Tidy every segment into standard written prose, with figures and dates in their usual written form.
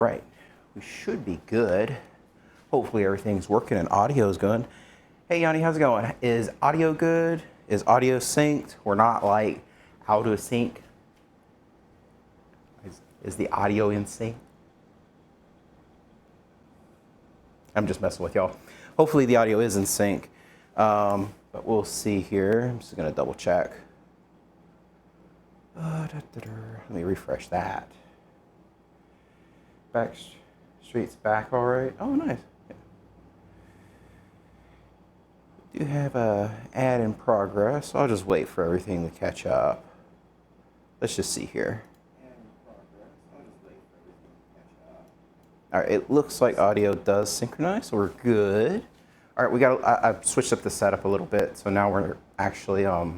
Right, we should be good. Hopefully everything's working and audio's good. Hey Yanni, how's it going? Is audio good? Is audio synced? We're not like out of sync. Is the audio in sync? I'm just messing with y'all. Hopefully the audio is in sync, but we'll see here. I'm just gonna double check. Let me refresh that. Back streets back all right. Oh, nice. Yeah. We do have a ad in progress. I'll just wait for everything to catch up. Let's just see here. All right, it looks like audio does synchronize, so we're good. All right, I've switched up the setup a little bit, so now we're actually a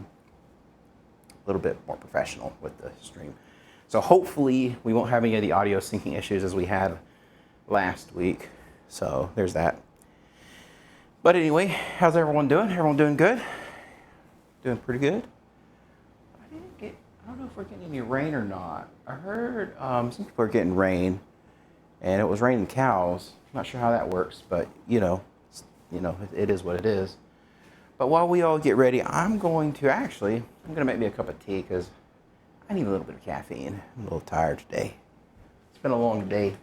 little bit more professional with the stream. So hopefully we won't have any of the audio syncing issues as we had last week. So there's that. But anyway, how's everyone doing? Everyone doing good? Doing pretty good? I don't know if we're getting any rain or not. I heard some people are getting rain, and it was raining cows. I'm not sure how that works, but you know, it is what it is. But while we all get ready, I'm going to make me a cup of tea because I need a little bit of caffeine. I'm a little tired today. It's been a long day.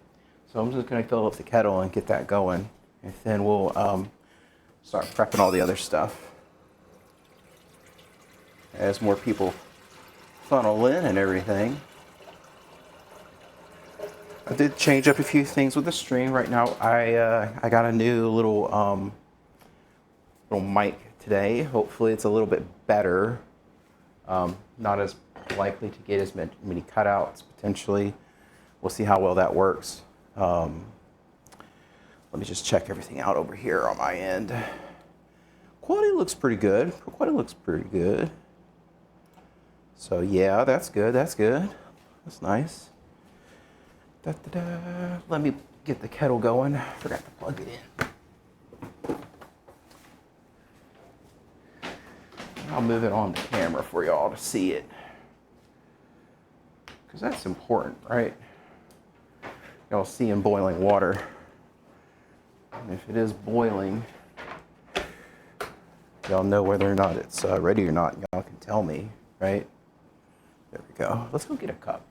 So I'm just going to fill up the kettle and get that going. And then we'll start prepping all the other stuff. As more people funnel in and everything. I did change up a few things with the stream. Right now I got a new little mic today. Hopefully it's a little bit better. Not as likely to get as many cutouts potentially. We'll see how well that works. Let me just check everything out over here on my end. Quality looks pretty good. So yeah, that's good. That's nice. Let me get the kettle going. I forgot to plug it in. I'll move it on the camera for y'all to see it. Because that's important, right? Y'all seeing boiling water. And if it is boiling, y'all know whether or not it's ready or not. Y'all can tell me, right? There we go. Let's go get a cup.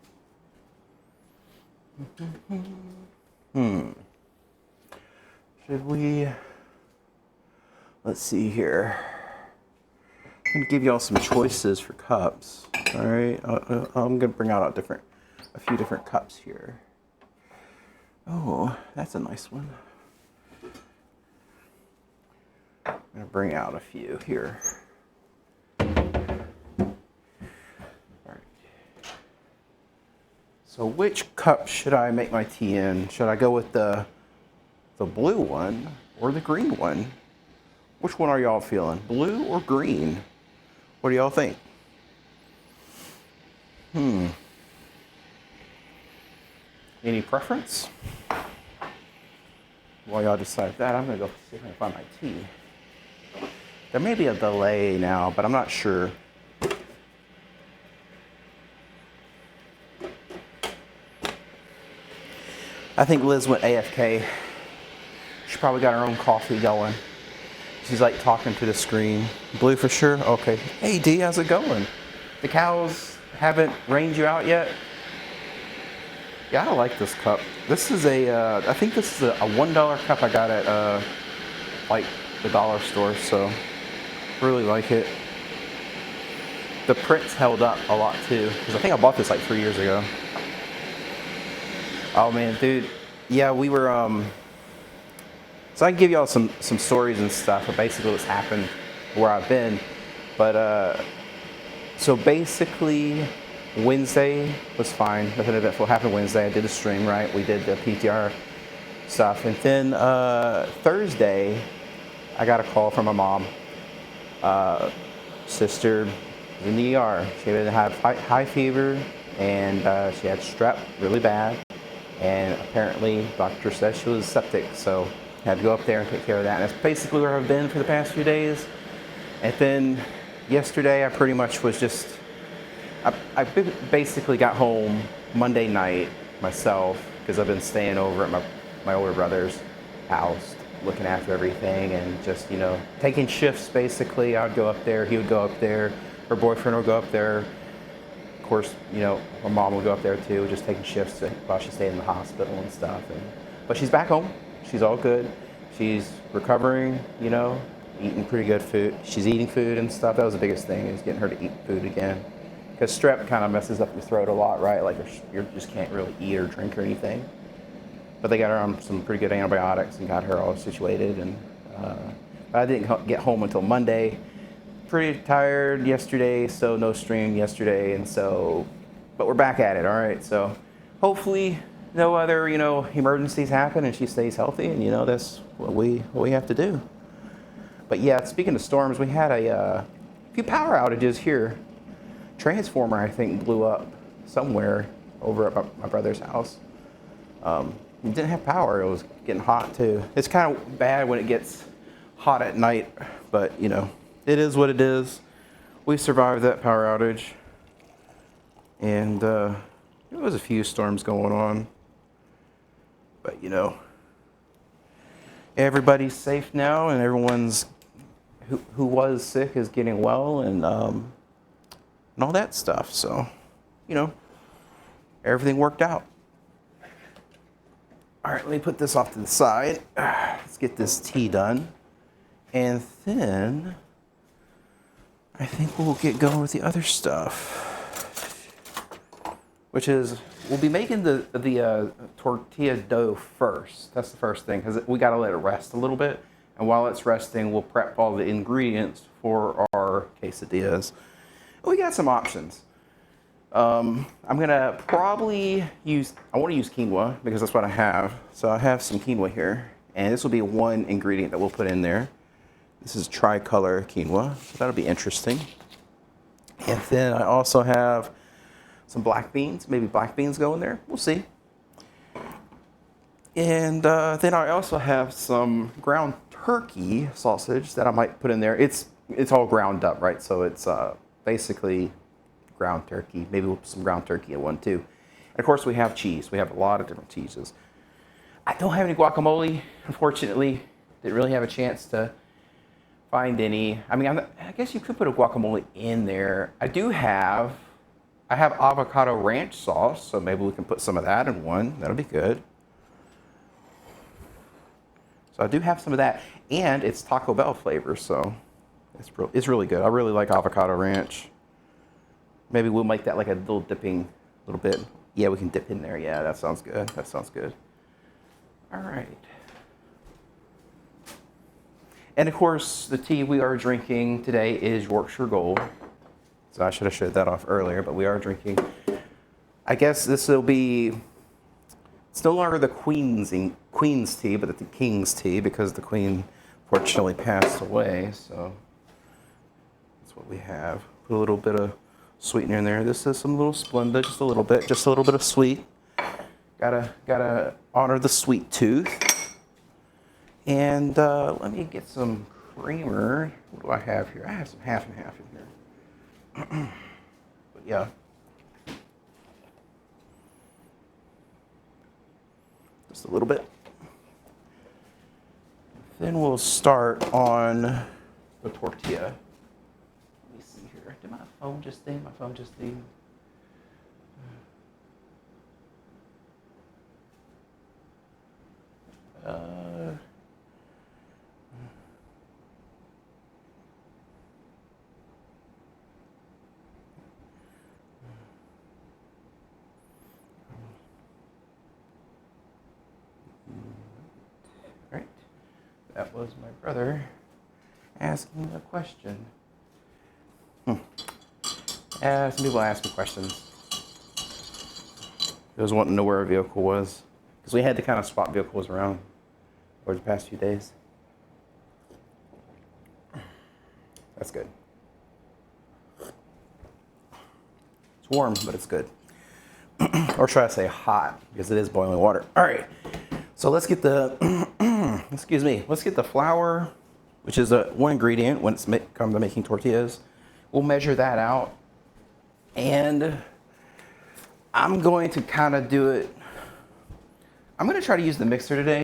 Should we? Let's see here. I'm going to give y'all some choices for cups. All right, I'm going to bring out a few different cups here. Oh, that's a nice one. I'm going to bring out a few here. All right. So which cup should I make my tea in? Should I go with the blue one or the green one? Which one are y'all feeling? Blue or green? What do y'all think? Any preference? While y'all decide that, I'm gonna go see if I can find my tea. There may be a delay now, but I'm not sure. I think Liz went AFK. She probably got her own coffee going. She's like talking to the screen. Blue for sure? Okay. Hey D, how's it going? The cows haven't rained you out yet? Yeah, I like this cup. This is I think this is a $1 cup I got at like the dollar store, so really like it. The print's held up a lot too, because I think I bought this like 3 years ago. Oh man, dude. Yeah, we were so I can give y'all some stories and stuff of basically what's happened where I've been. But so basically Wednesday was fine. Nothing eventful happened Wednesday. I did the stream, right? We did the PTR stuff. And then Thursday, I got a call from my mom. Sister was in the ER. She had high fever and she had strep really bad. And apparently doctor said she was septic. So I had to go up there and take care of that. And that's basically where I've been for the past few days. And then yesterday I pretty much was just, I basically got home Monday night myself, because I've been staying over at my older brother's house, looking after everything and just, you know, taking shifts basically. I would go up there, he would go up there, her boyfriend would go up there. Of course, you know, her mom would go up there too, just taking shifts while she stayed in the hospital and stuff. But she's back home. She's all good. She's recovering, you know, eating pretty good food. She's eating food and stuff. That was the biggest thing, is getting her to eat food again. Because strep kind of messes up your throat a lot, right? Like you just can't really eat or drink or anything. But they got her on some pretty good antibiotics and got her all situated. And I didn't get home until Monday. Pretty tired yesterday, so no stream yesterday, and so, but we're back at it, all right? So hopefully no other, you know, emergencies happen and she stays healthy, and you know, that's what we have to do. But yeah, speaking of storms, we had a few power outages here. Transformer, I think, blew up somewhere over at my brother's house. It didn't have power. It was getting hot too. It's kind of bad when it gets hot at night, but you know, it is what it is. We survived that power outage, and there was a few storms going on, but you know, everybody's safe now, and everyone's who was sick is getting well, and all that stuff. So, you know, everything worked out. All right, let me put this off to the side. Let's get this tea done, and then I think we'll get going with the other stuff, which is we'll be making the tortilla dough first. That's the first thing, because we got to let it rest a little bit. And while it's resting, we'll prep all the ingredients for our quesadillas. We got some options. I'm gonna probably I want to use quinoa because that's what I have. So I have some quinoa here, and this will be one ingredient that we'll put in there. This is tricolor quinoa, so that'll be interesting. And then I also have some black beans. Maybe black beans go in there. We'll see. And then I also have some ground turkey sausage that I might put in there. It's all ground up, right? So it's basically ground turkey. Maybe we'll put some ground turkey in one too. And of course, we have cheese. We have a lot of different cheeses. I don't have any guacamole, unfortunately. Didn't really have a chance to find any. I mean, I guess you could put a guacamole in there. I have avocado ranch sauce, so maybe we can put some of that in one. That'll be good. So I do have some of that, and it's Taco Bell flavor, so it's really good. I really like avocado ranch. Maybe we'll make that like a little dipping, little bit. Yeah, we can dip in there. Yeah, that sounds good. That sounds good. All right. And of course, the tea we are drinking today is Yorkshire Gold. So I should have showed that off earlier, but we are drinking. I guess this will be, it's no longer the Queen's tea, but the King's tea, because the Queen fortunately passed away. So that's what we have. Put a little bit of sweetener in there. This is some little Splenda, just a little bit of sweet. Gotta honor the sweet tooth. And let me get some creamer. What do I have here? I have some half and half in here. But yeah. Just a little bit. Then we'll start on the tortilla. Let me see here. Did my phone just ding? My phone just ding. Right. That was my brother asking a question. Some people ask me questions. He was wanting to know where a vehicle was, because we had to kind of swap vehicles around over the past few days. That's good. It's warm, but it's good. Or should I say hot, because it is boiling water. All right, so let's get the, excuse me, let's get the flour, which is one ingredient when it's come to making tortillas. We'll measure that out. And I'm going to kind of do it I'm gonna try to use the mixer today.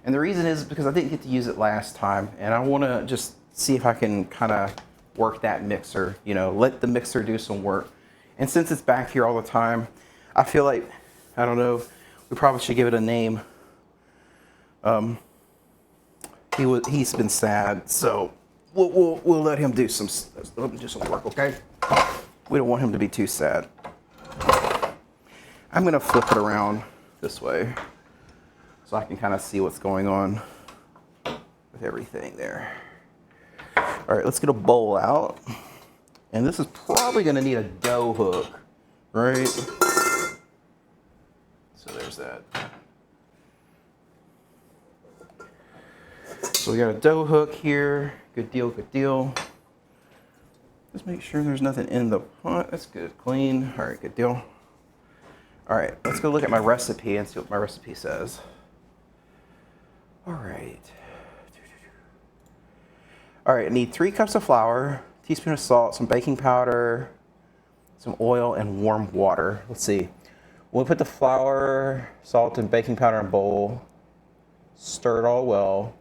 And the reason is because I didn't get to use it last time. And I wanna just see if I can kind of work that mixer, you know, let the mixer do some work. And since it's back here all the time, I feel like, I don't know, we probably should give it a name. He's been sad, so we'll let him do some work, okay? We don't want him to be too sad. I'm gonna flip it around this way so I can kind of see what's going on with everything there. All right, let's get a bowl out. And this is probably gonna need a dough hook, right? So there's that. So we got a dough hook here. Good deal, good deal. Just make sure there's nothing in the pot. That's good, clean. All right, good deal. All right, let's go look at my recipe and see what my recipe says. All right. All right, I need 3 cups of flour, teaspoon of salt, some baking powder, some oil, and warm water. Let's see. We'll put the flour, salt, and baking powder in a bowl. Stir it all well.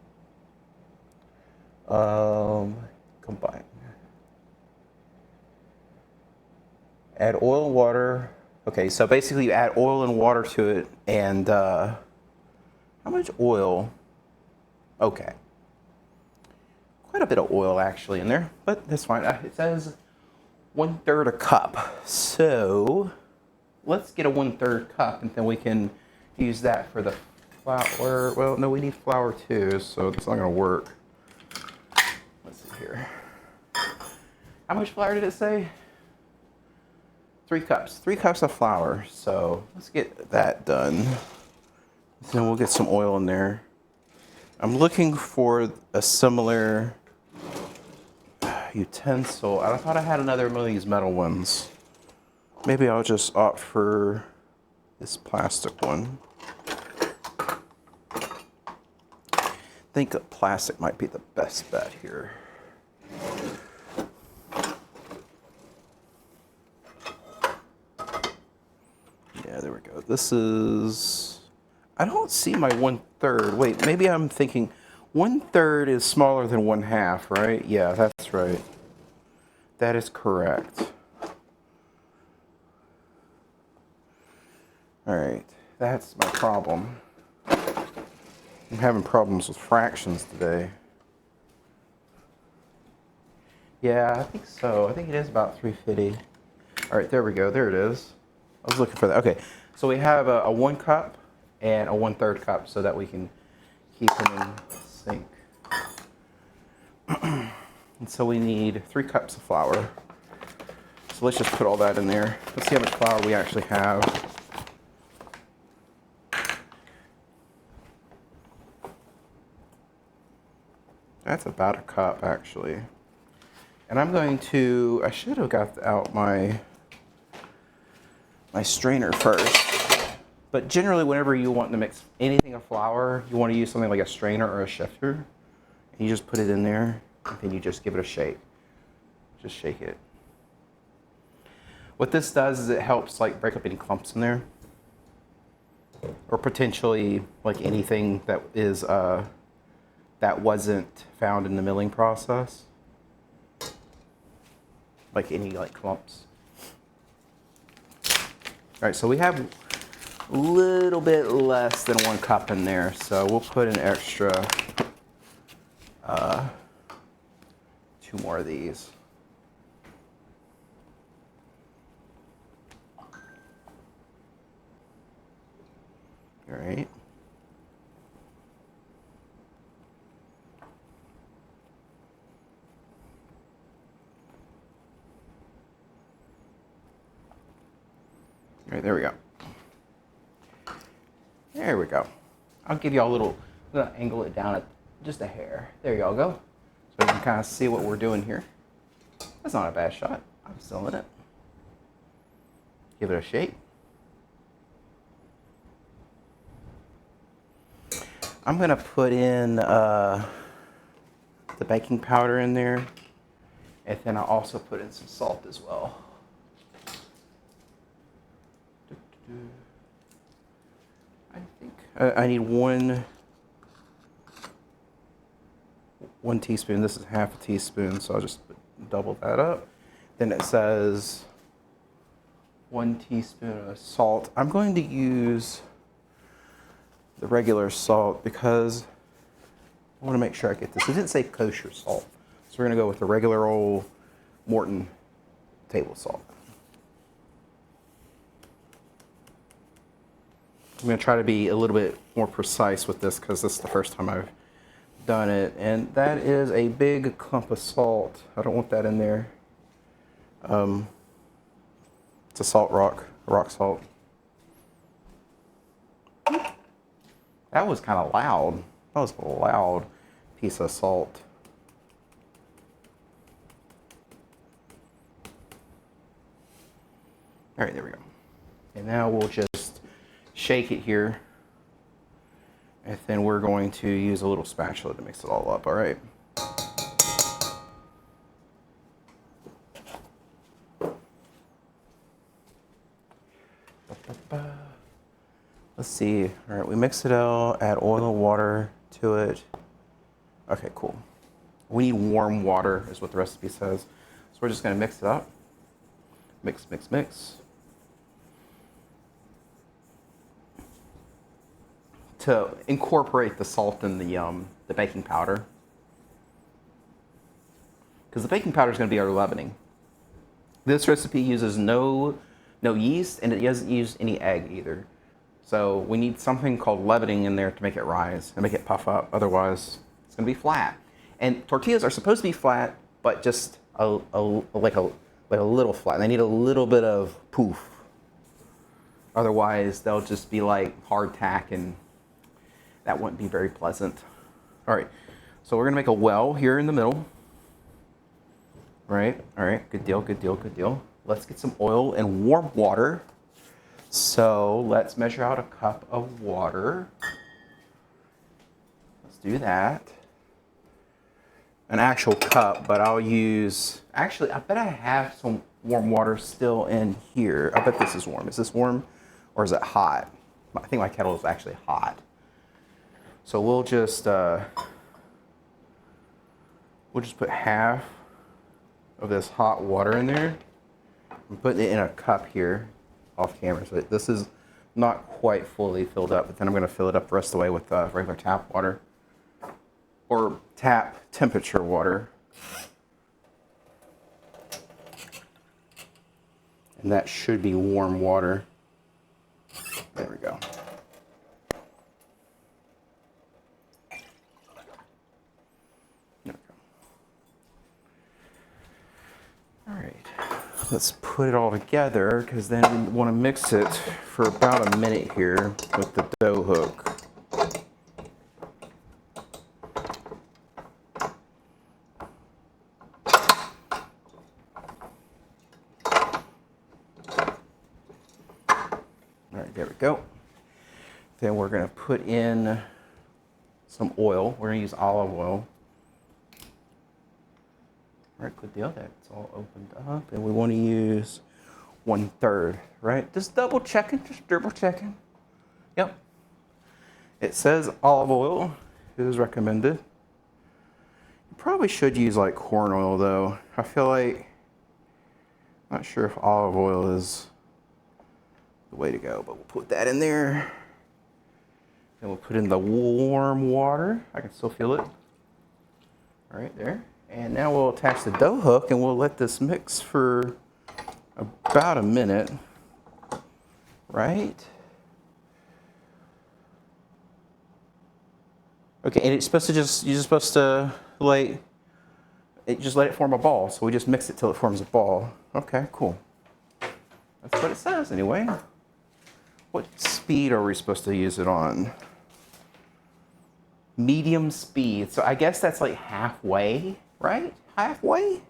Combine. Add oil and water. Okay, so basically you add oil and water to it, and how much oil? Okay. Quite a bit of oil actually in there, but that's fine. It says 1/3 a cup. So let's get a 1/3 cup, and then we can use that for the flour. Well, no, we need flour too, so it's not gonna work. Let's see here. How much flour did it say? 3 cups. 3 cups of flour. So let's get that done. Then we'll get some oil in there. I'm looking for a similar utensil. I thought I had another one of these metal ones. Maybe I'll just opt for this plastic one. I think plastic might be the best bet here. Yeah, there we go. This is, I don't see my 1/3. Wait, maybe I'm thinking 1/3 is smaller than 1/2, right? Yeah, that's right. That is correct. All right, that's my problem. I'm having problems with fractions today. Yeah, I think so. I think it is about 350. All right, there we go. There it is. I was looking for that. Okay, so we have a 1 cup and a 1/3 cup so that we can keep them in sync. And so we need 3 cups of flour. So let's just put all that in there. Let's see how much flour we actually have. That's about a cup actually. And I'm going to, I should have got out my strainer first. But generally whenever you want to mix anything of flour, you want to use something like a strainer or a shifter. And you just put it in there and then you just give it a shake. Just shake it. What this does is it helps like break up any clumps in there. Or potentially like anything that is that wasn't found in the milling process. Like any like clumps. All right, so we have a little bit less than 1 cup in there, so we'll put an extra 2 more of these. All right. All right, there we go. There we go. I'll give you all a little, I'm gonna angle it down at just a hair. There y'all go. So you can kind of see what we're doing here. That's not a bad shot. I'm still in it. Give it a shake. I'm gonna put in the baking powder in there, and then I'll also put in some salt as well. I think I need one teaspoon. This is half a teaspoon, so I'll just double that up. Then it says 1 teaspoon of salt. I'm going to use the regular salt because I want to make sure I get this. It didn't say kosher salt, so we're going to go with the regular old Morton table salt. I'm going to try to be a little bit more precise with this because this is the first time I've done it. And that is a big clump of salt. I don't want that in there. It's a salt rock salt. That was kind of loud. That was a loud piece of salt. All right, there we go. And now we'll just shake it here. And then we're going to use a little spatula to mix it all up, all right? Let's see. All right, we mix it out, add oil and water to it. Okay, cool. We need warm water is what the recipe says. So we're just gonna mix it up. Mix, mix, mix. To incorporate the salt and the baking powder. Because the baking powder is gonna be our leavening. This recipe uses no yeast, and it doesn't use any egg either. So we need something called leavening in there to make it rise and make it puff up. Otherwise, it's going to be flat. And tortillas are supposed to be flat, but just like a little flat. They need a little bit of poof. Otherwise, they'll just be like hardtack, and that wouldn't be very pleasant. All right, so we're going to make a well here in the middle. All right, good deal, good deal, good deal. Let's get some oil and warm water. So let's measure out a cup of water. Let's do that. An actual cup, but I'll use, actually, I bet I have some warm water still in here. I bet this is warm. Is this warm or is it hot? I think my kettle is actually hot. So we'll just put half of this hot water in there. I'm putting it in a cup here off camera. So this is not quite fully filled up, but then I'm going to fill it up the rest of the way with regular tap water or tap temperature water. And that should be warm water. There we go. There we go. All right. Let's put it all together because then we want to mix it for about a minute here with the dough hook. All right, there we go. Then we're going to put in some oil. We're going to use olive oil. All right, good deal. That's all opened up, and we want to use 1/3, right? Just double checking. Yep. It says olive oil is recommended. You probably should use like corn oil though. I feel like, not sure if olive oil is the way to go, but we'll put that in there. Then we'll put in the warm water. I can still feel it. All right, there. And now we'll attach the dough hook and we'll let this mix for about a minute, right? Okay, and it's supposed to you're just supposed to just let it form a ball. So we just mix it till it forms a ball. Okay, cool. That's what it says anyway. What speed are we supposed to use it on? Medium speed. So I guess that's like halfway. Right? Halfway?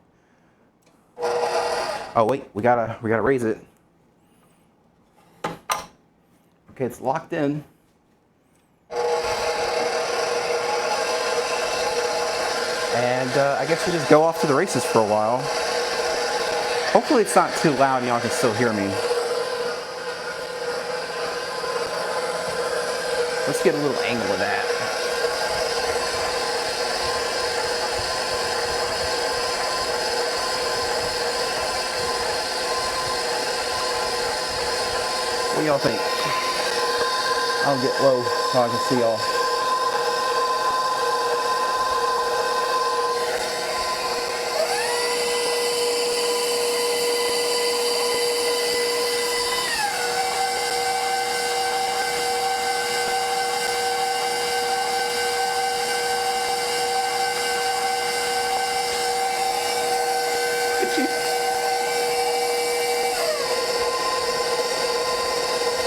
Oh wait, we gotta raise it. Okay, it's locked in. And I guess we just go off to the races for a while. Hopefully it's not too loud and y'all can still hear me. Let's get a little angle of that. What do y'all think? I'll get low so I can see y'all.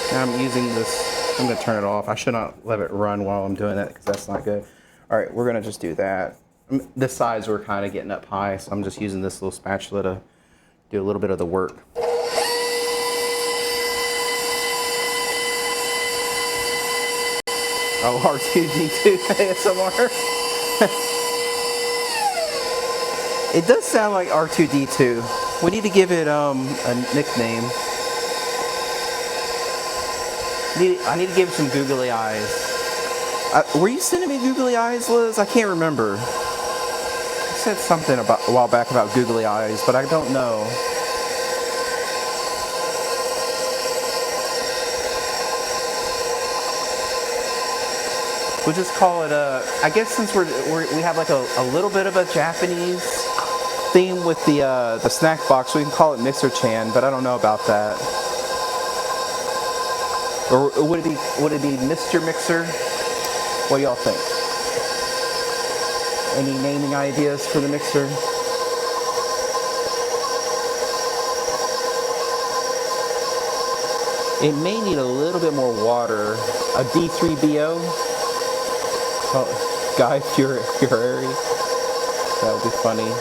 Now I'm using this, I'm going to turn it off. I should not let it run while I'm doing that because that's not good. All right, we're going to just do that. This sides were kind of getting up high, so I'm just using this little spatula to do a little bit of the work. Oh, R2D2 ASMR. It does sound like R2D2. We need to give it a nickname. I need to give it some googly eyes. Were you sending me googly eyes, Liz? I can't remember. You said something about a while back about googly eyes, but I don't know. We'll just call it I guess since we have like a little bit of a Japanese theme with the snack box, we can call it Mixer Chan, but I don't know about that. Or would it be Mr. Mixer? What do y'all think? Any naming ideas for the mixer? It may need a little bit more water. A D3BO? Oh, Guy Fieri. That would be funny.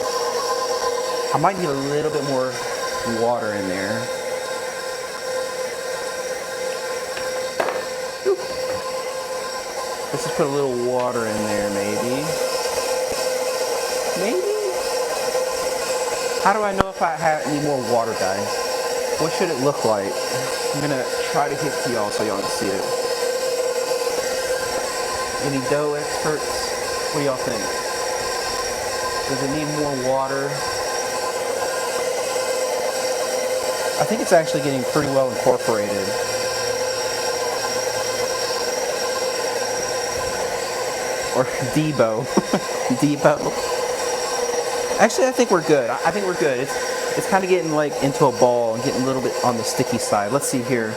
I might need a little bit more water in there. Let's just put a little water in there, maybe. Maybe? How do I know if I need more water, guys? What should it look like? I'm gonna try to hit to y'all so y'all can see it. Any dough experts? What do y'all think? Does it need more water? I think it's actually getting pretty well incorporated. Or Debo. Debo. Actually, I think we're good. I think we're good. It's kind of getting like into a ball and getting a little bit on the sticky side. Let's see here.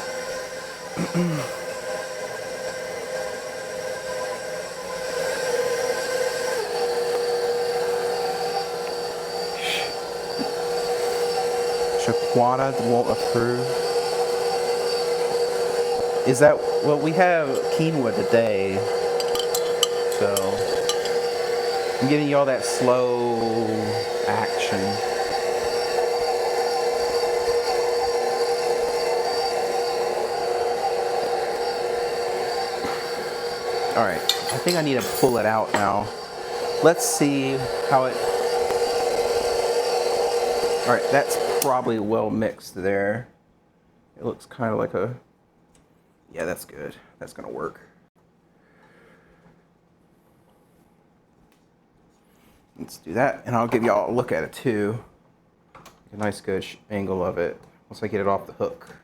Shaquana won't approve. Is that, well, we have quinoa today. So, I'm giving you all that slow action. All right, I think I need to pull it out now. Let's see how it, all right, that's probably well mixed there. It looks kind of like a, yeah, that's good. That's gonna work. Let's do that, and I'll give y'all a look at it too. A nice good angle of it once I get it off the hook.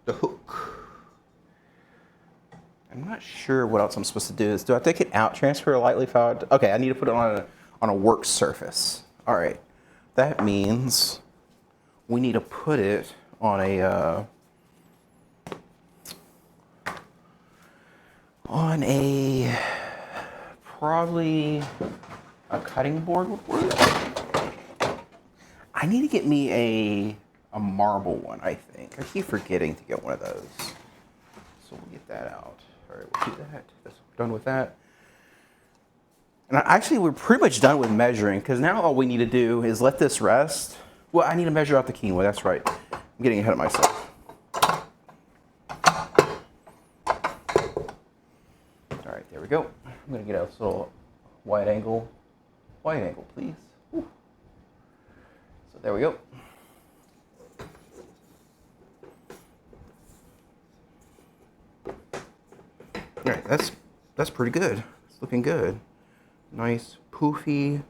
The hook. I'm not sure what else I'm supposed to do. Do I take it out, transfer lightly? Okay, I need to put it on a work surface. All right, that means we need to put it on a probably a cutting board would work. I need to get me a marble one, I think. I keep forgetting to get one of those. So we'll get that out. All right, we'll do that. We're done with that. And actually, we're pretty much done with measuring because now all we need to do is let this rest. Well, I need to measure out the quinoa, that's right. I'm getting ahead of myself. All right, there we go. I'm gonna get a little wide angle. Wide angle, please. Whew. So there we go. All right, that's pretty good. It's looking good. Nice, poofy.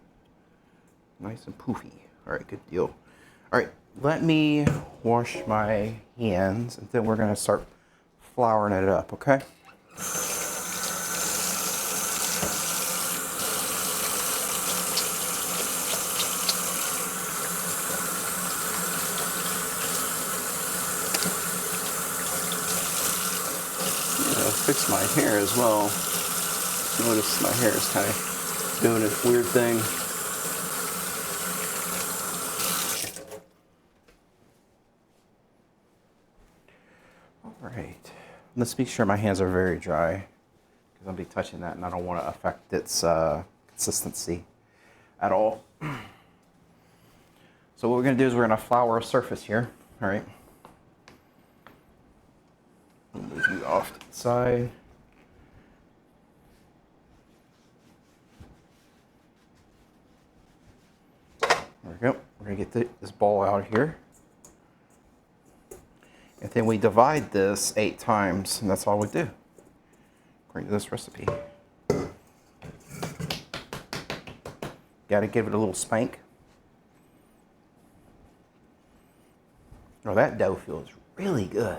Nice and poofy. All right, good deal. All right, let me wash my hands, and then we're gonna start flouring it up, okay? Fix my hair as well. Notice my hair is kind of doing a weird thing. All right. Let's be sure my hands are very dry because I'll be touching that and I don't want to affect its consistency at all. So what we're going to do is we're going to flour a surface here. All right. Move you off to the side. There we go. We're going to get this ball out here. And then we divide this 8 times, and that's all we do. According to this recipe. Got to give it a little spank. Oh, that dough feels really good.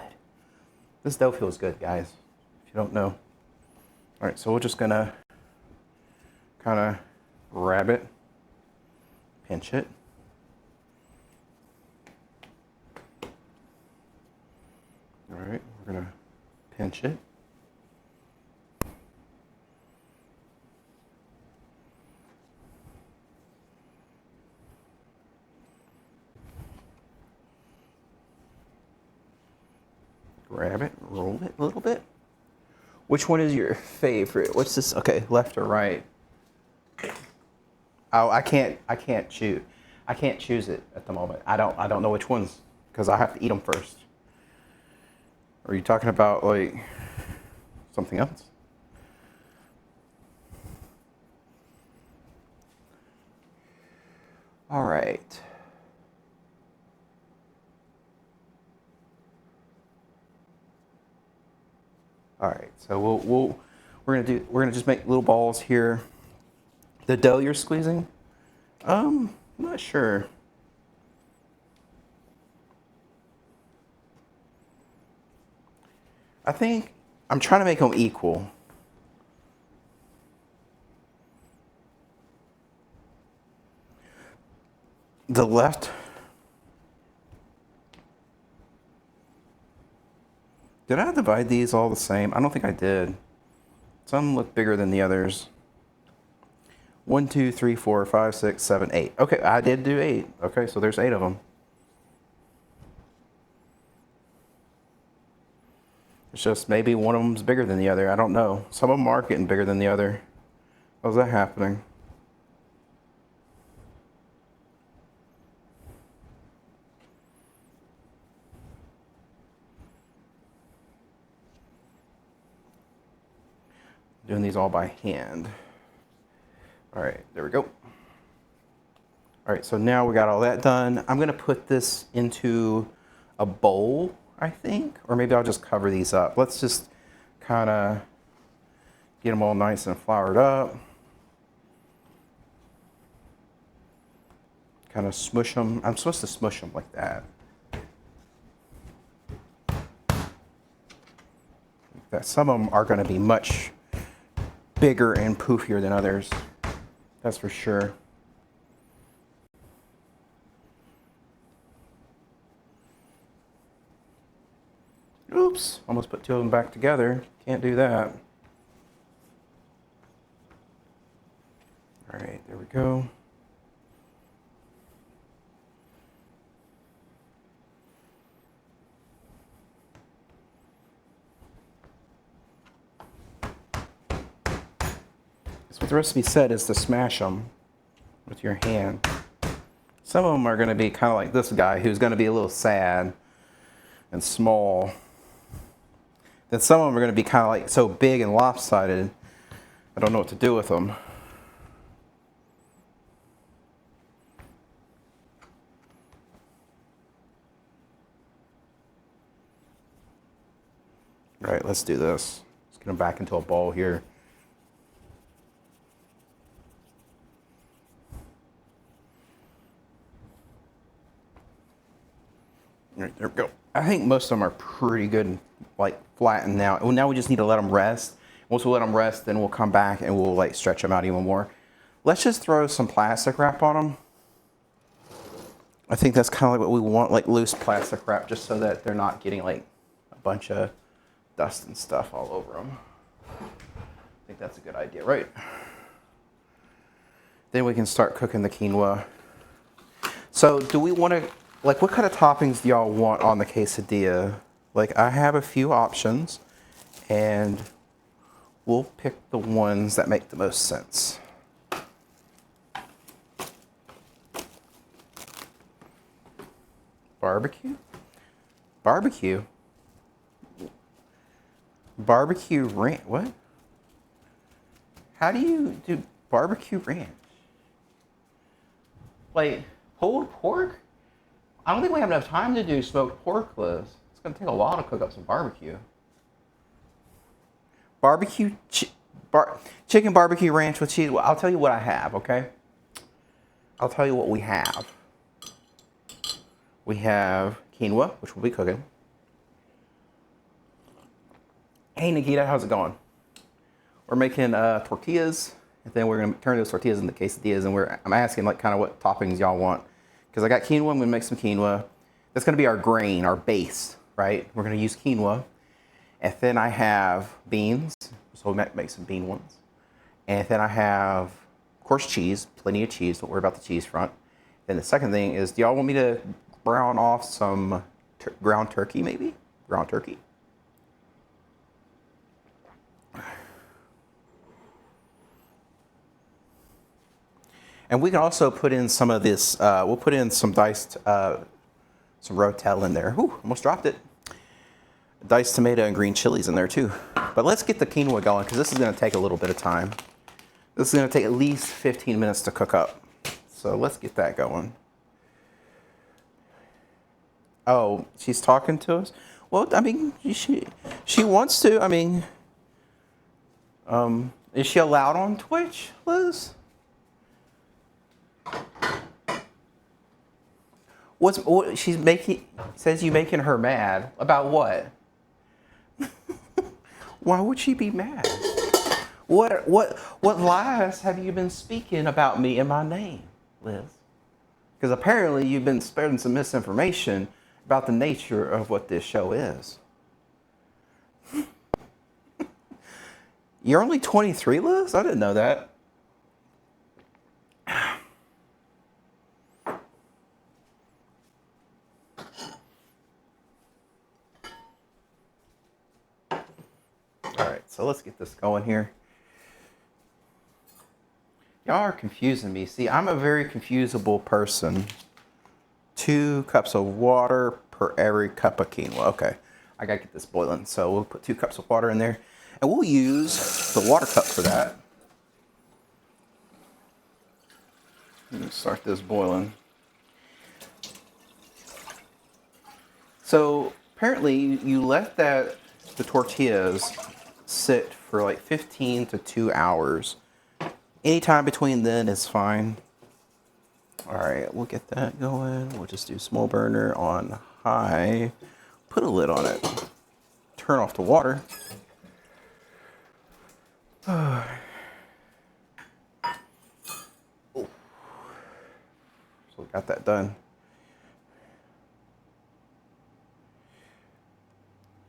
This dough feels good, guys, if you don't know. All right, so we're just gonna kind of grab it, pinch it. All right, we're gonna pinch it. Grab it, roll it a little bit. Which one is your favorite? What's this? Okay, left or right? Oh, I can't choose. I can't choose it at the moment. I don't know which ones because I have to eat them first. Are you talking about like something else? All right. All right, so we're gonna just make little balls here. The dough you're squeezing? I'm not sure. I think I'm trying to make them equal. The left. Did I divide these all the same? I don't think I did. Some look bigger than the others. 1, 2, 3, 4, 5, 6, 7, 8. Okay, I did do 8. Okay, so there's 8 of them. It's just maybe one of them's bigger than the other. I don't know. Some of them are getting bigger than the other. How's that happening? Doing these all by hand. All right, there we go. All right, so now we got all that done. I'm gonna put this into a bowl, I think, or maybe I'll just cover these up. Let's just kind of get them all nice and floured up. Kind of smush them. I'm supposed to smush them like that. Some of them are gonna be much bigger and poofier than others. That's for sure. Oops, almost put 2 of them back together. Can't do that. All right, there we go. So what the recipe said is to smash them with your hand. Some of them are going to be kind of like this guy who's going to be a little sad and small. Then some of them are going to be kind of like so big and lopsided, I don't know what to do with them. All right, let's do this. Let's Get them back into a ball here. All right, there we go. I think most of them are pretty good and like flattened now. Well, now we just need to let them rest. Once we let them rest, then we'll come back and we'll like stretch them out even more. Let's just throw some plastic wrap on them. I think that's kind of like what we want, like loose plastic wrap, just so that they're not getting like a bunch of dust and stuff all over them. I think that's a good idea, right? Then we can start cooking the quinoa. So do we want to, like, what kind of toppings do y'all want on the quesadilla? Like, I have a few options, and we'll pick the ones that make the most sense. Barbecue? Barbecue? Barbecue ranch? What? How do you do barbecue ranch? Like, pulled pork? I don't think we have enough time to do smoked pork, Liz. It's going to take a while to cook up some barbecue. Chicken barbecue ranch with cheese. Well, I'll tell you what I have, okay? I'll tell you what we have. We have quinoa, which we'll be cooking. Hey, Nikita, how's it going? We're making tortillas, and then we're going to turn those tortillas into quesadillas, and I'm asking like kind of what toppings y'all want. Because I got quinoa, I'm going to make some quinoa. That's going to be our grain, our base, right? We're going to use quinoa. And then I have beans, so we'll make some bean ones. And then I have, of course, cheese, plenty of cheese. Don't worry about the cheese front. Then the second thing is, do y'all want me to brown off some ground turkey, maybe? Ground turkey. And we can also put in some of this, we'll put in some diced, some rotel in there. Whew, almost dropped it. Diced tomato and green chilies in there too. But let's get the quinoa going, because this is going to take a little bit of time. This is going to take at least 15 minutes to cook up. So let's get that going. Oh, she's talking to us? Well, I mean, she wants to. I mean, is she allowed on Twitch, Liz? What she's making, says you making her mad about what? Why would she be mad? What lies have you been speaking about me in my name, Liz? Because apparently you've been spreading some misinformation about the nature of what this show is. You're only 23, Liz? I didn't know that. So let's get this going here. Y'all are confusing me. See, I'm a very confusable person. 2 cups of water per every cup of quinoa. Okay, I gotta get this boiling. So we'll put 2 cups of water in there. And we'll use the water cup for that. Let me start this boiling. So apparently you let the tortillas sit for like 15 to 2 hours. Anytime between then is fine. All right, we'll get that going. We'll just do small burner on high. Put a lid on it. Turn off the water. So we got that done.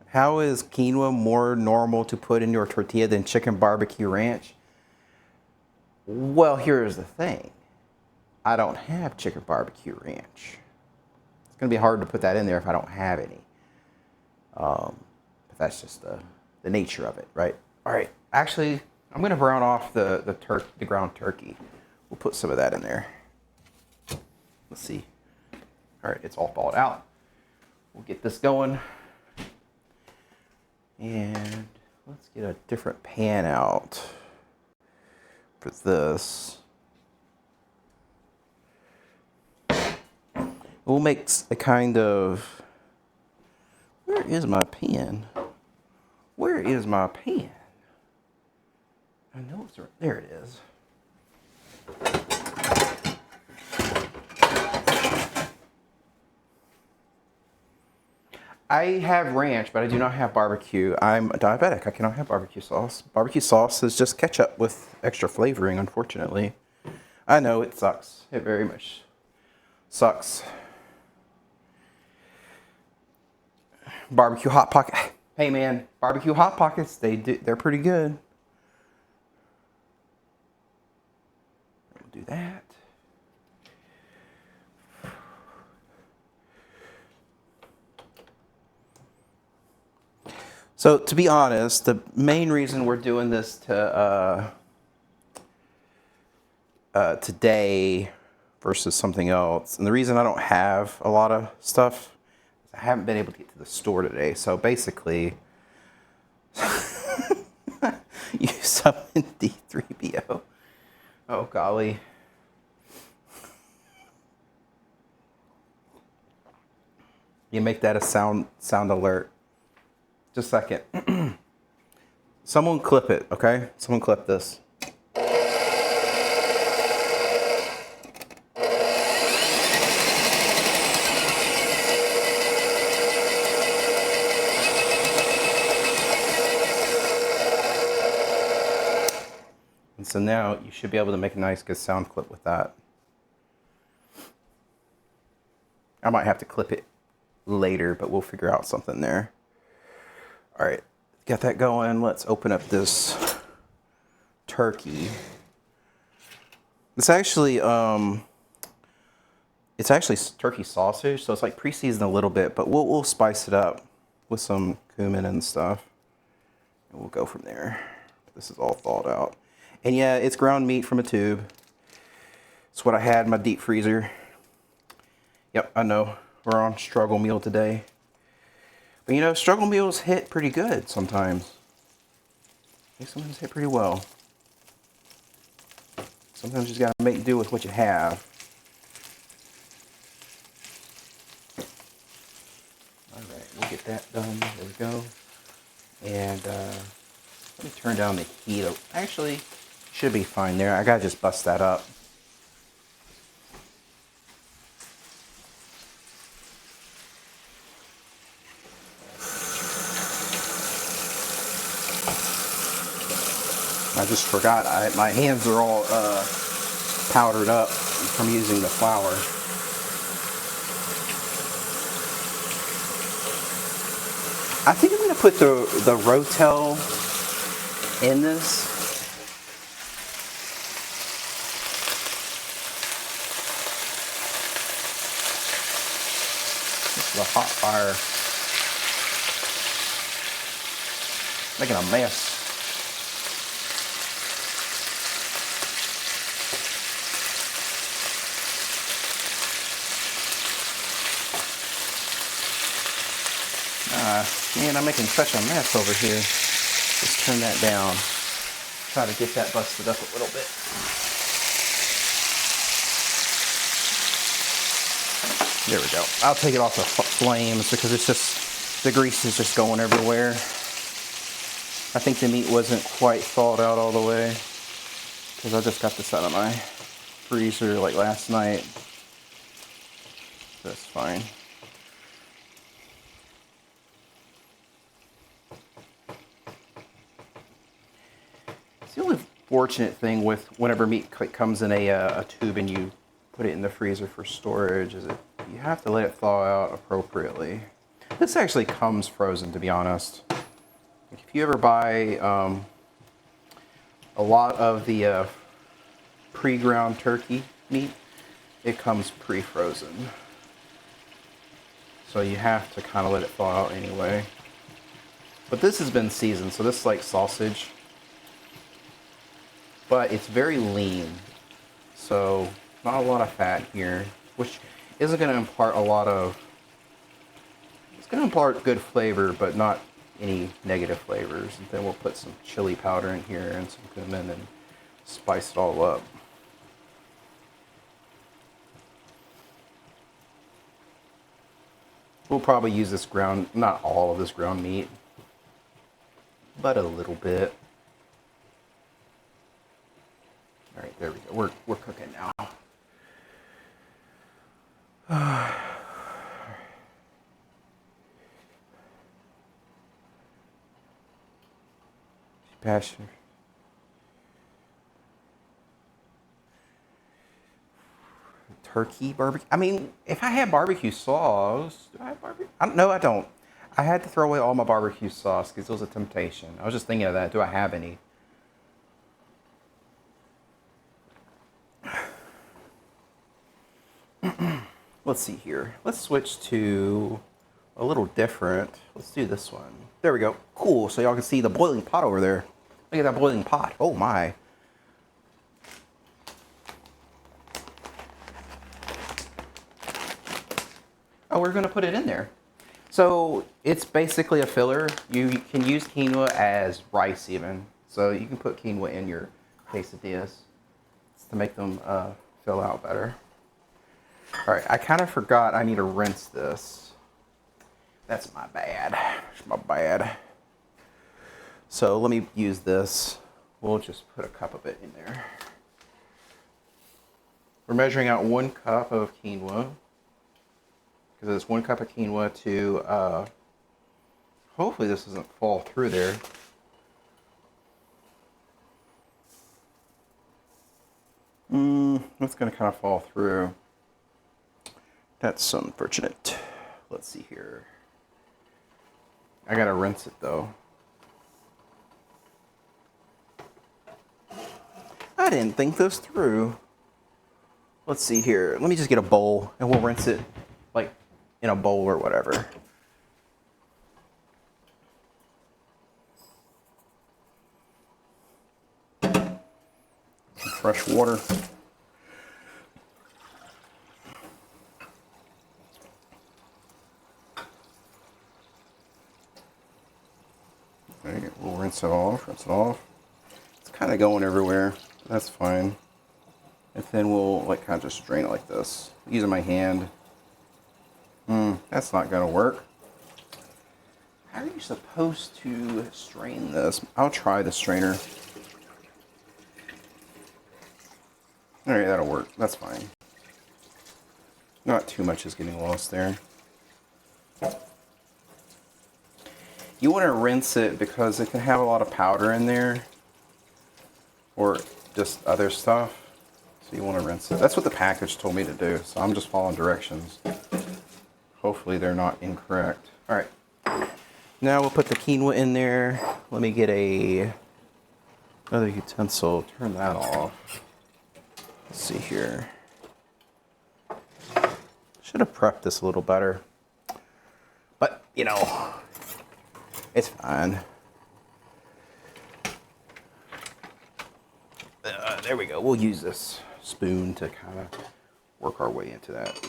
How is quinoa more normal to put in your tortilla than chicken barbecue ranch? Well, here's the thing. I don't have chicken barbecue ranch. It's going to be hard to put that in there if I don't have any. But that's just the nature of it, right? All right. Actually, I'm going to brown off the ground turkey. We'll put some of that in there. Let's see. All right, it's all thawed out. We'll get this going. And let's get a different pan out for this. We'll make a kind of, where is my pan? Where is my pan? I know it's right there. It is. I have ranch, but I do not have barbecue. I'm a diabetic. I cannot have barbecue sauce. Barbecue sauce is just ketchup with extra flavoring, unfortunately. I know it sucks. It very much sucks. Barbecue Hot Pocket. Hey man, barbecue Hot Pockets, they're pretty good. We'll do that. So to be honest, the main reason we're doing this today versus something else, and the reason I don't have a lot of stuff, is I haven't been able to get to the store today. So basically, you summoned D3PO. Oh golly. You make that a sound alert. Just a second. Someone clip it, okay? Someone clip this. And so now you should be able to make a nice good sound clip with that. I might have to clip it later, but we'll figure out something there. All right, got that going. Let's open up this turkey. It's actually turkey sausage, so it's like pre-seasoned a little bit, but we'll spice it up with some cumin and stuff, and we'll go from there. This is all thawed out, and yeah, it's ground meat from a tube. It's what I had in my deep freezer. Yep, I know we're on struggle meal today. But you know, struggle meals hit pretty good sometimes. They sometimes hit pretty well. Sometimes you just gotta make do with what you have. Alright, we'll get that done. There we go. And let me turn down the heat. Actually, should be fine there. I gotta just bust that up. I just forgot, my hands are all powdered up from using the flour. I think I'm going to put the Rotel in this. This is a hot fire. Making a mess. Man, I'm making such a mess over here. Just turn that down. Try to get that busted up a little bit. There we go. I'll take it off the flames because it's just, the grease is just going everywhere. I think the meat wasn't quite thawed out all the way because I just got this out of my freezer like last night. That's fine. The only fortunate thing with whenever meat comes in a tube and you put it in the freezer for storage is that you have to let it thaw out appropriately. This actually comes frozen, to be honest. If you ever buy a lot of the pre-ground turkey meat, it comes pre-frozen. So you have to kind of let it thaw out anyway. But this has been seasoned, so this is like sausage. But it's very lean, so not a lot of fat here, which isn't going to impart a lot of, it's going to impart good flavor, but not any negative flavors. And then we'll put some chili powder in here and some cumin and spice it all up. We'll probably use this ground, not all of this ground meat, but a little bit. there we go. We're cooking now. Passion. Turkey barbecue. I mean, if I had barbecue sauce, do I have barbecue? No, I don't. I had to throw away all my barbecue sauce because it was a temptation. I was just thinking of that. Do I have any? Let's see here. Let's switch to a little different. Let's do this one. There we go. Cool. So y'all can see the boiling pot over there. Look at that boiling pot. Oh my. Oh, we're going to put it in there. So it's basically a filler. You can use quinoa as rice even. So you can put quinoa in your quesadillas to make them fill out better. All right, I kind of forgot I need to rinse this. That's my bad. It's my bad. So let me use this. We'll just put a cup of it in there. We're measuring out 1 cup of quinoa. Because it's 1 cup of quinoa to, hopefully this doesn't fall through there. It's going to kind of fall through. That's unfortunate. Let's see here. I got to rinse it though. I didn't think this through. Let's see here. Let me just get a bowl and we'll rinse it like in a bowl or whatever. Some fresh water. Okay, we'll rinse it off, It's kind of going everywhere. That's fine. And then we'll like kind of just strain it like this. Using my hand. That's not gonna work. How are you supposed to strain this? I'll try the strainer. Alright, that'll work. That's fine. Not too much is getting lost there. You want to rinse it because it can have a lot of powder in there. Or just other stuff. So you want to rinse it. That's what the package told me to do. So I'm just following directions. Hopefully they're not incorrect. Alright. Now we'll put the quinoa in there. Let me get another utensil. Turn that off. Let's see here. Should have prepped this a little better. But, you know, it's fine. There we go. We'll use this spoon to kind of work our way into that.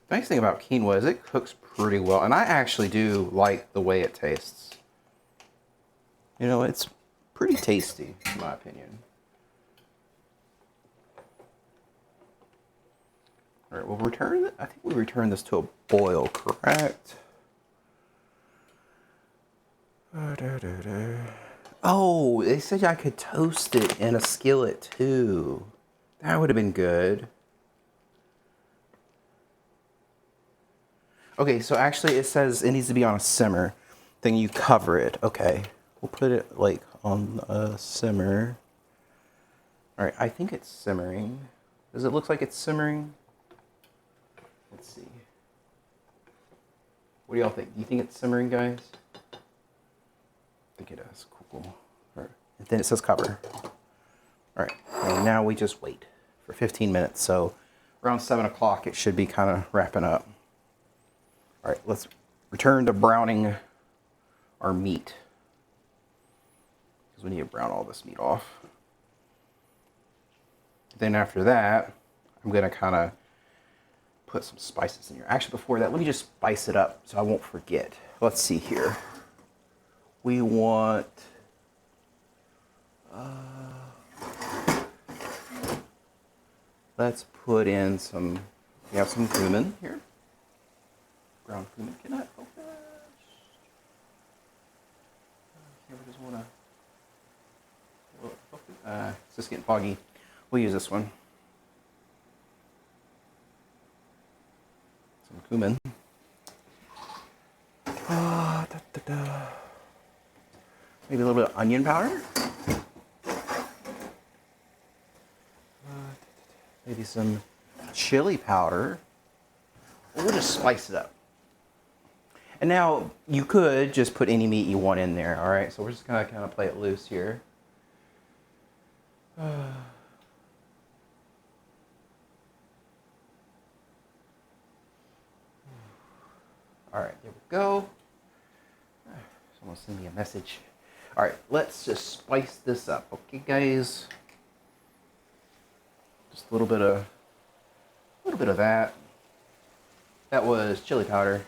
Nice thing about quinoa is it cooks pretty well, and I actually do like the way it tastes. You know, it's pretty tasty, in my opinion. All right, we'll return it. I think we return this to a boil, correct? Oh, they said I could toast it in a skillet too. That would have been good. Okay, so actually it says it needs to be on a simmer. Then you cover it. Okay, we'll put it like on a simmer. All right, I think it's simmering. Does it look like it's simmering? Let's see. What do y'all think? Do you think it's simmering, guys? I think it is. Cool. All right. And then it says cover. All right, and now we just wait for 15 minutes. So around 7 o'clock, it should be kind of wrapping up. All right, let's return to browning our meat. Because we need to brown all this meat off. Then after that, I'm going to kind of put some spices in here. Actually, before that, let me just spice it up so I won't forget. Let's see here. We want... let's put in some... We have some cumin here. Ground cumin. Can I open it? camera doesn't want to. It's just getting foggy. We'll use this one. Some cumin. Maybe a little bit of onion powder. Maybe some chili powder. We'll just spice it up. And now you could just put any meat you want in there, all right? So we're just gonna kind of play it loose here. All right, there we go. Someone send me a message. All right, let's just spice this up, okay, guys? Just a little bit of that. That was chili powder.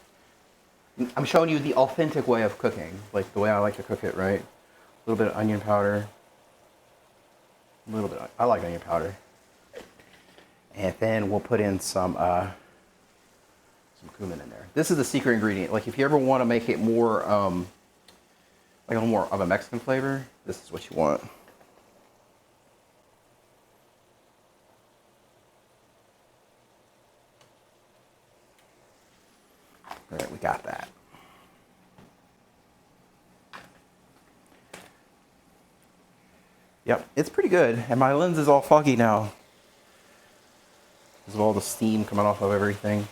I'm showing you the authentic way of cooking, like the way I like to cook it, right? A little bit of onion powder. A little bit. I like onion powder. And then we'll put in some cumin in there. This is the secret ingredient. Like if you ever want to make it more, like a little more of a Mexican flavor, this is what you want. All right, we got that. Yep, it's pretty good. And my lens is all foggy now because of all the steam coming off of everything.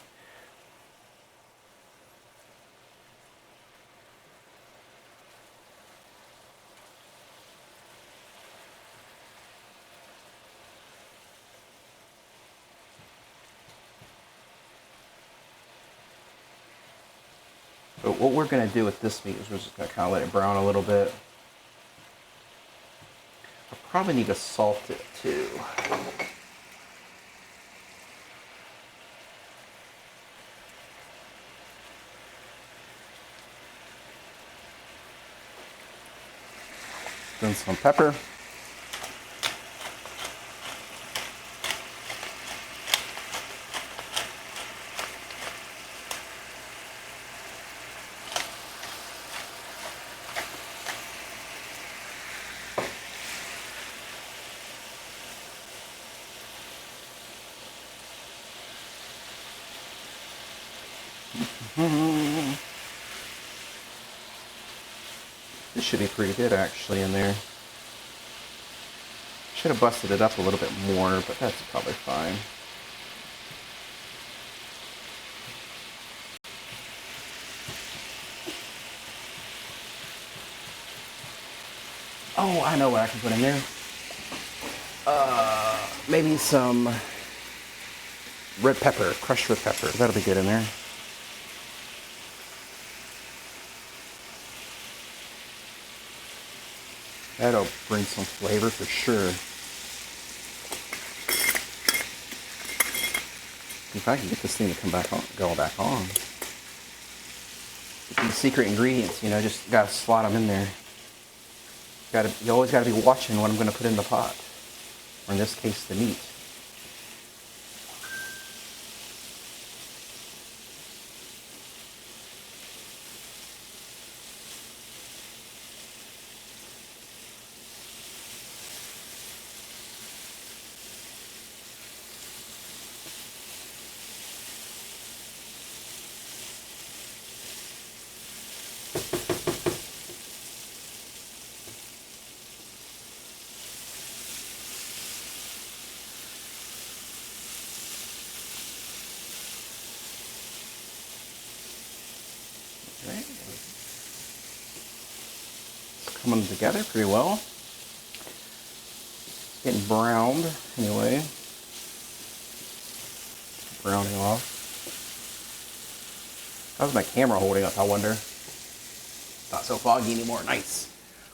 But what we're going to do with this meat is we're just going to kind of let it brown a little bit. I probably need to salt it too. Then some pepper. This should be pretty good actually in there. Should have busted it up a little bit more, but that's probably fine. Oh, I know what I can put in there. Maybe some red pepper, crushed red pepper. That'll be good in there. That'll bring some flavor for sure. If I can get this thing to come back on, go back on. These secret ingredients, you know, just gotta slot them in there. You always gotta be watching what I'm gonna put in the pot, or in this case, the meat. Right. It's coming together pretty well. It's getting browned anyway. Browning off. How's my camera holding up, I wonder? Not so foggy anymore. Nice.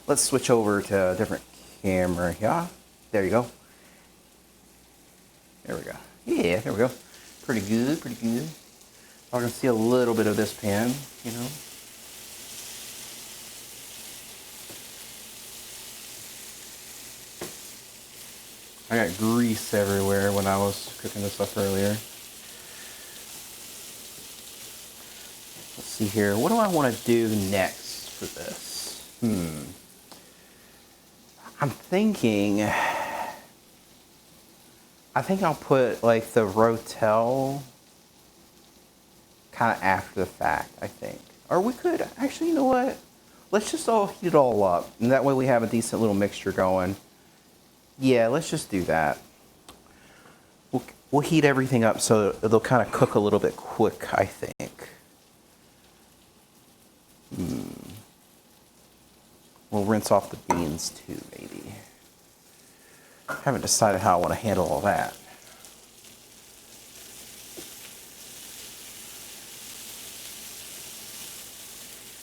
Let's switch over to a different camera here. There you go. There we go. Yeah, there we go. Pretty good, pretty good. I can see a little bit of this pan, you know. I got grease everywhere when I was cooking this up earlier. Let's see here. What do I want to do next for this? I'm thinking, I think I'll put like the rotel kind of after the fact, I think. Or we could, actually, you know what? Let's just all heat it all up. And that way we have a decent little mixture going. Yeah, let's just do that. We'll heat everything up so they'll kind of cook a little bit quick, I think. We'll rinse off the beans too, maybe. I haven't decided how I want to handle all that.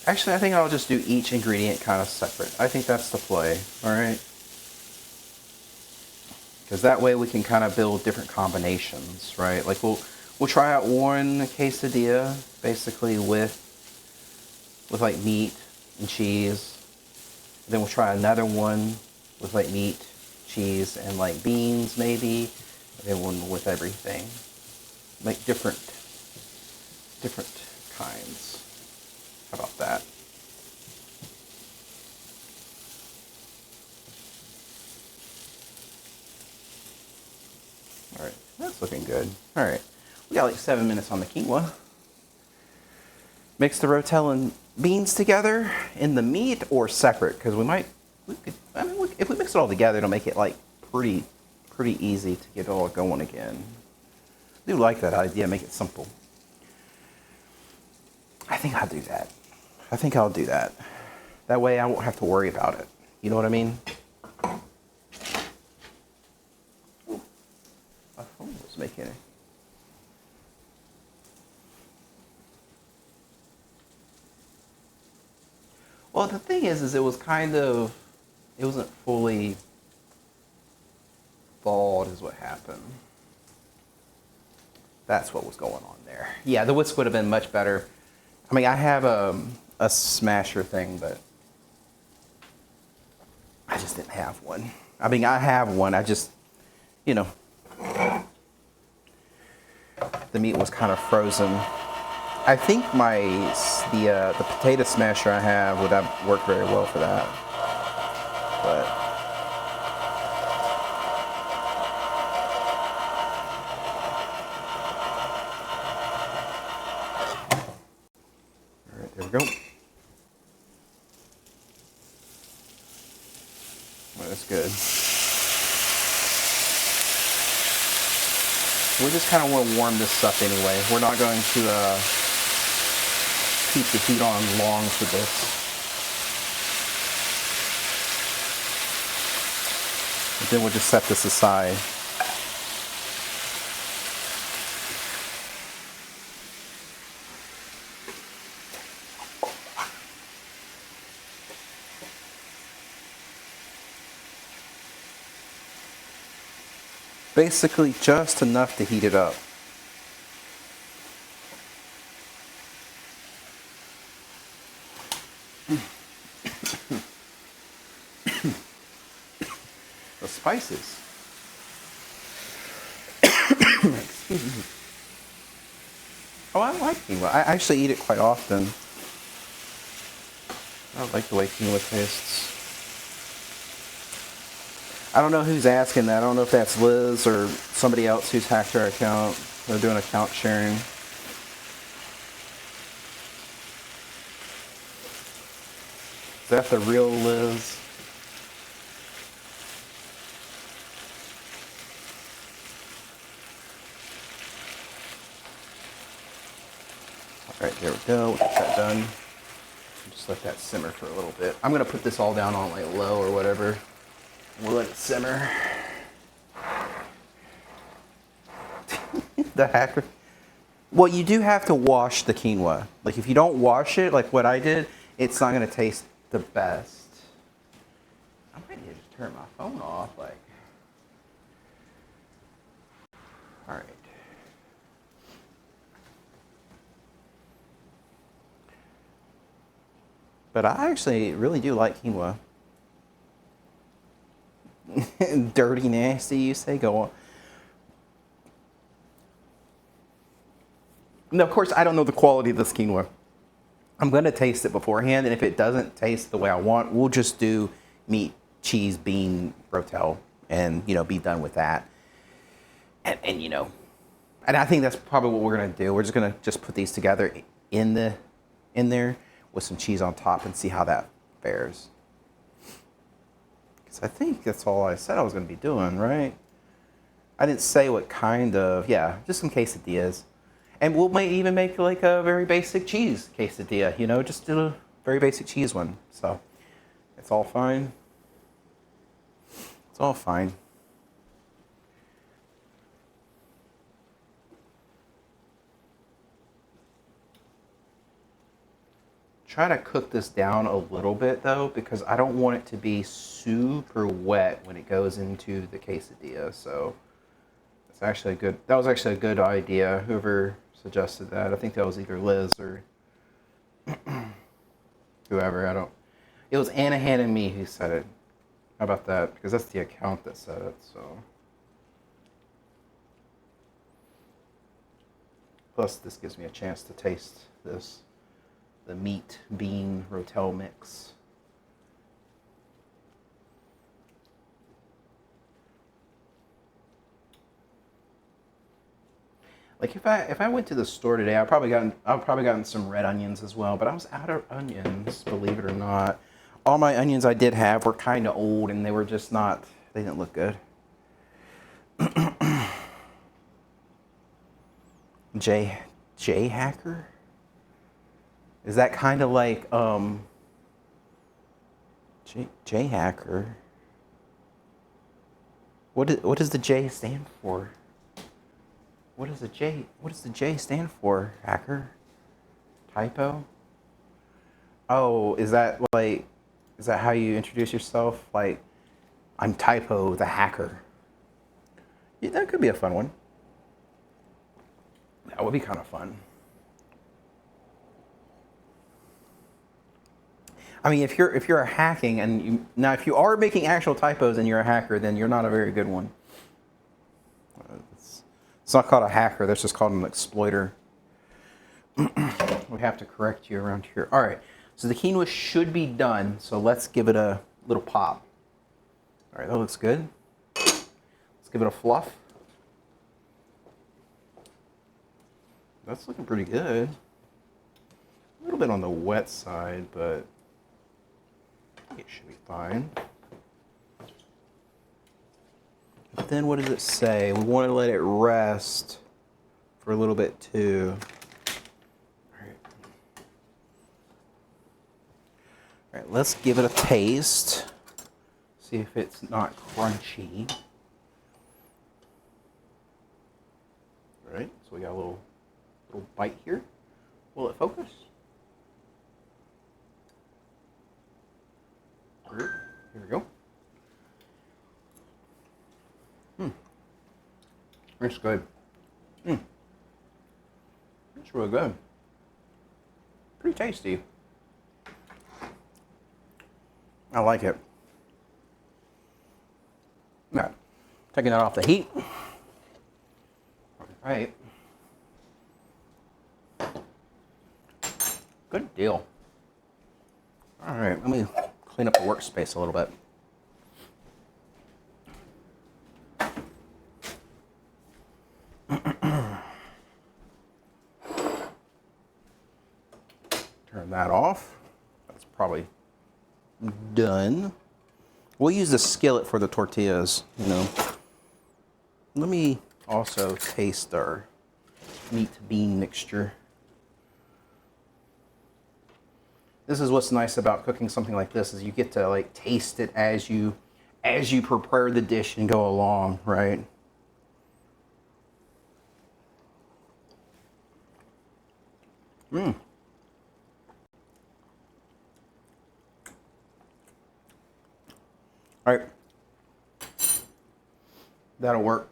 Actually, I think I'll just do each ingredient kind of separate. I think that's the play, all right? Because that way we can kind of build different combinations, right? Like we'll try out one quesadilla basically with like meat and cheese. Then we'll try another one with like meat, cheese, and like beans maybe. And then one with everything. Make different kinds. How about that? All right, that's looking good. All right, we got like 7 minutes on the quinoa. Mix the rotel and beans together in the meat or separate, because if we mix it all together, it'll make it like pretty easy to get it all going again. I do like that idea, make it simple. I think I'll do that. I think I'll do that. That way I won't have to worry about it. You know what I mean? Ooh, my phone was making it. Well, the thing is it was it wasn't fully thawed is what happened. That's what was going on there. Yeah, the whisk would have been much better. I mean, I have a smasher thing, but I just didn't have one. I mean, I have one. I just, you know, the meat was kind of frozen. I think the potato smasher I have would have worked very well for that. But all right, there we go. Well, that's good. We just kind of want to warm this up anyway. We're not going to keep the heat on long for this. And then we'll just set this aside. Basically just enough to heat it up. The spices. Excuse me. Oh, I like quinoa. I actually eat it quite often. I like the way quinoa tastes. I don't know who's asking that. I don't know if that's Liz or somebody else who's hacked her account. They're doing account sharing. Is that the real Liz? All right, there we go. We'll get that done. Just let that simmer for a little bit. I'm gonna put this all down on like low or whatever. We'll let it simmer. The hacker. Well, you do have to wash the quinoa. Like if you don't wash it, like what I did, it's not gonna taste the best. I might need to turn my phone off. Like, all right. But I actually really do like quinoa. Dirty, nasty, you say? Go on. Now, of course, I don't know the quality of this quinoa. I'm going to taste it beforehand, and if it doesn't taste the way I want, we'll just do meat cheese bean rotel and, you know, be done with that. And you know, and I think that's probably what we're gonna do. We're just gonna put these together in there with some cheese on top and see how that fares. Because I think that's all I said I was gonna be doing, right? I didn't say what kind of, yeah, just some quesadillas. And we'll even make like a very basic cheese quesadilla, you know, just do a very basic cheese one. So it's all fine. It's all fine. Try to cook this down a little bit though, because I don't want it to be super wet when it goes into the quesadilla. So it's actually that was actually a good idea. Whoever suggested that, I think that was either Liz or whoever. It was Anna, Hannah, and me who said it. How about that? Because that's the account that said it. So plus this gives me a chance to taste the meat bean rotel mix. Like if I went to the store today, I've probably gotten some red onions as well, but I was out of onions, believe it or not. All my onions I did have were kind of old and they were just not, they didn't look good. J Hacker? Is that kind of like J Hacker? What does the J stand for? What does the J stand for, Hacker? Typo? Oh, is that how you introduce yourself? Like, I'm Typo the Hacker. Yeah, that could be a fun one. That would be kind of fun. I mean, if you're hacking and if you are making actual typos and you're a hacker, then you're not a very good one. It's not called a hacker. That's just called an exploiter. We have to correct you around here. All right. So the quinoa should be done. So let's give it a little pop. All right, that looks good. Let's give it a fluff. That's looking pretty good. A little bit on the wet side, but it should be fine. But then what does it say? We want to let it rest for a little bit too. All right, let's give it a taste. See if it's not crunchy. All right, so we got a little bite here. Will it focus? Here we go. It's good. It's really good. Pretty tasty. I like it. Now, taking that off the heat. All right. Good deal. All right, let me clean up the workspace a little bit. Turn that off. That's probably done. We'll use the skillet for the tortillas, you know. Let me also taste our meat bean mixture. This is what's nice about cooking something like this, is you get to like taste it as you prepare the dish and go along, right? All right, that'll work.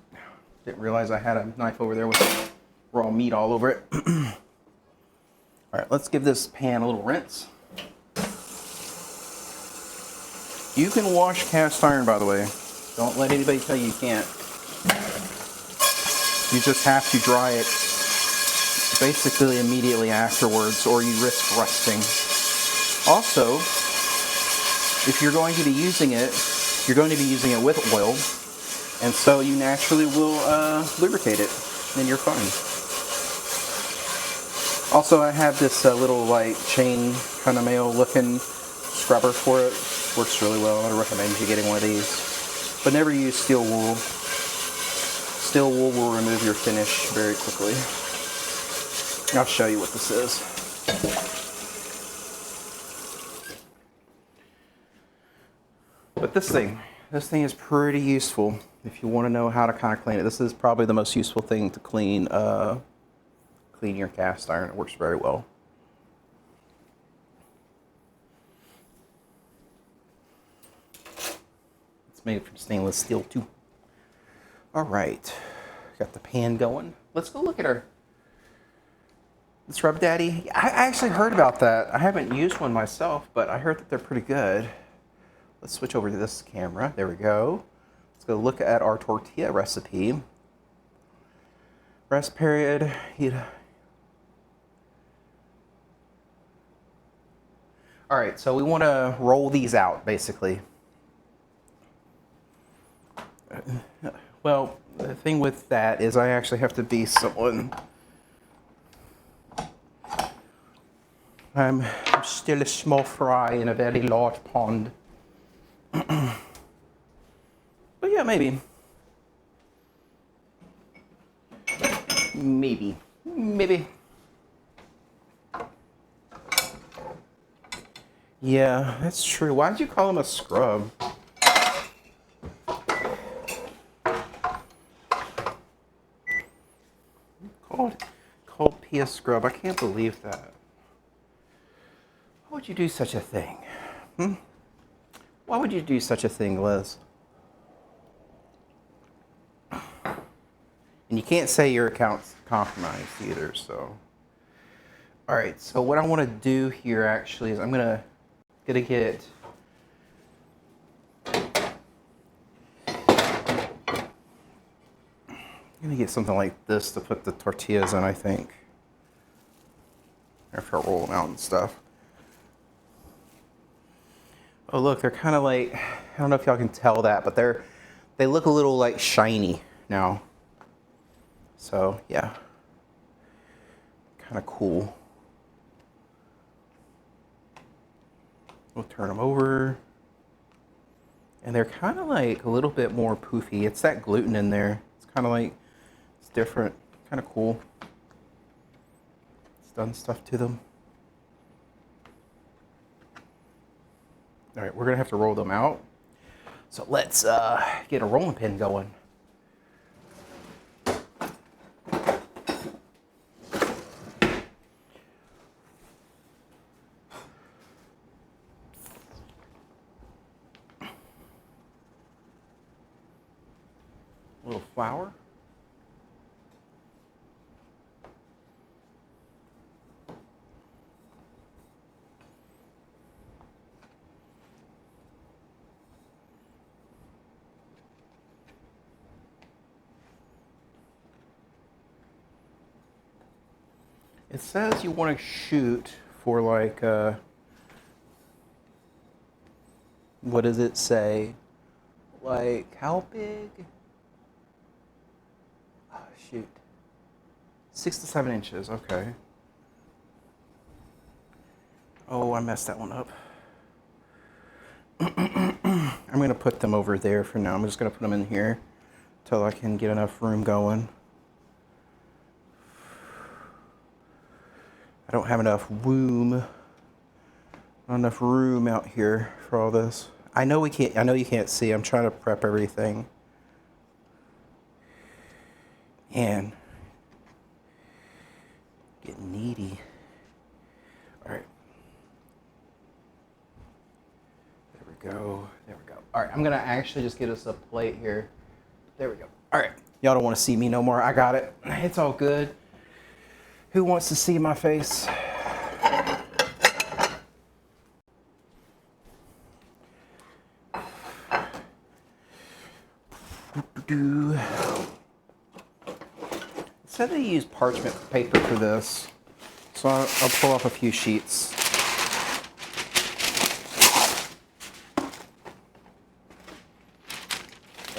Didn't realize I had a knife over there with raw meat all over it. All right, let's give this pan a little rinse. You can wash cast iron, by the way. Don't let anybody tell you you can't. You just have to dry it basically immediately afterwards, or you risk rusting. Also, if you're going to be using it you're going to be using it with oil, and so you naturally will lubricate it, and you're fine. Also, I have this little like chain kind of mail looking scrubber for it. Works really well. I recommend you getting one of these. But never use steel wool. Steel wool will remove your finish very quickly. I'll show you what this is. But this thing is pretty useful if you want to know how to kind of clean it. This is probably the most useful thing to clean clean your cast iron. It works very well. It's made from stainless steel too. All right, got the pan going. Let's go look at our Rub Daddy. I actually heard about that. I haven't used one myself, but I heard that they're pretty good. Let's switch over to this camera. There we go. Let's go look at our tortilla recipe. Rest period. All right, so we want to roll these out, basically. Well, the thing with that is I actually have to be someone. I'm still a small fry in a very large pond. But yeah, maybe. Maybe. Yeah, that's true. Why did you call him a scrub? Called P a scrub. I can't believe that. Why would you do such a thing? Why would you do such a thing, Liz? And you can't say your account's compromised either, so. All right, so what I want to do here actually is I'm gonna get something like this to put the tortillas in, I think. After I roll them out and stuff. Oh look, they're kind of like, I don't know if y'all can tell that, but they look a little like shiny now. So yeah, kind of cool. We'll turn them over. And they're kind of like a little bit more poofy. It's that gluten in there. It's kind of like, it's different, kind of cool. It's done stuff to them. All right, we're gonna have to roll them out. So let's get a rolling pin going. A little flour. It says you want to shoot for like, what does it say? Like, how big? Oh, shoot. 6 to 7 inches, okay. Oh, I messed that one up. I'm going to put them over there for now. I'm just going to put them in here until I can get enough room going. I don't have enough room. Not enough room out here for all this. I know you can't see. I'm trying to prep everything. Man, getting needy. All right. There we go. There we go. All right, I'm gonna actually just get us a plate here. There we go. All right, y'all don't want to see me no more. I got it. It's all good. Who wants to see my face? It said they use parchment paper for this, so I'll pull off a few sheets.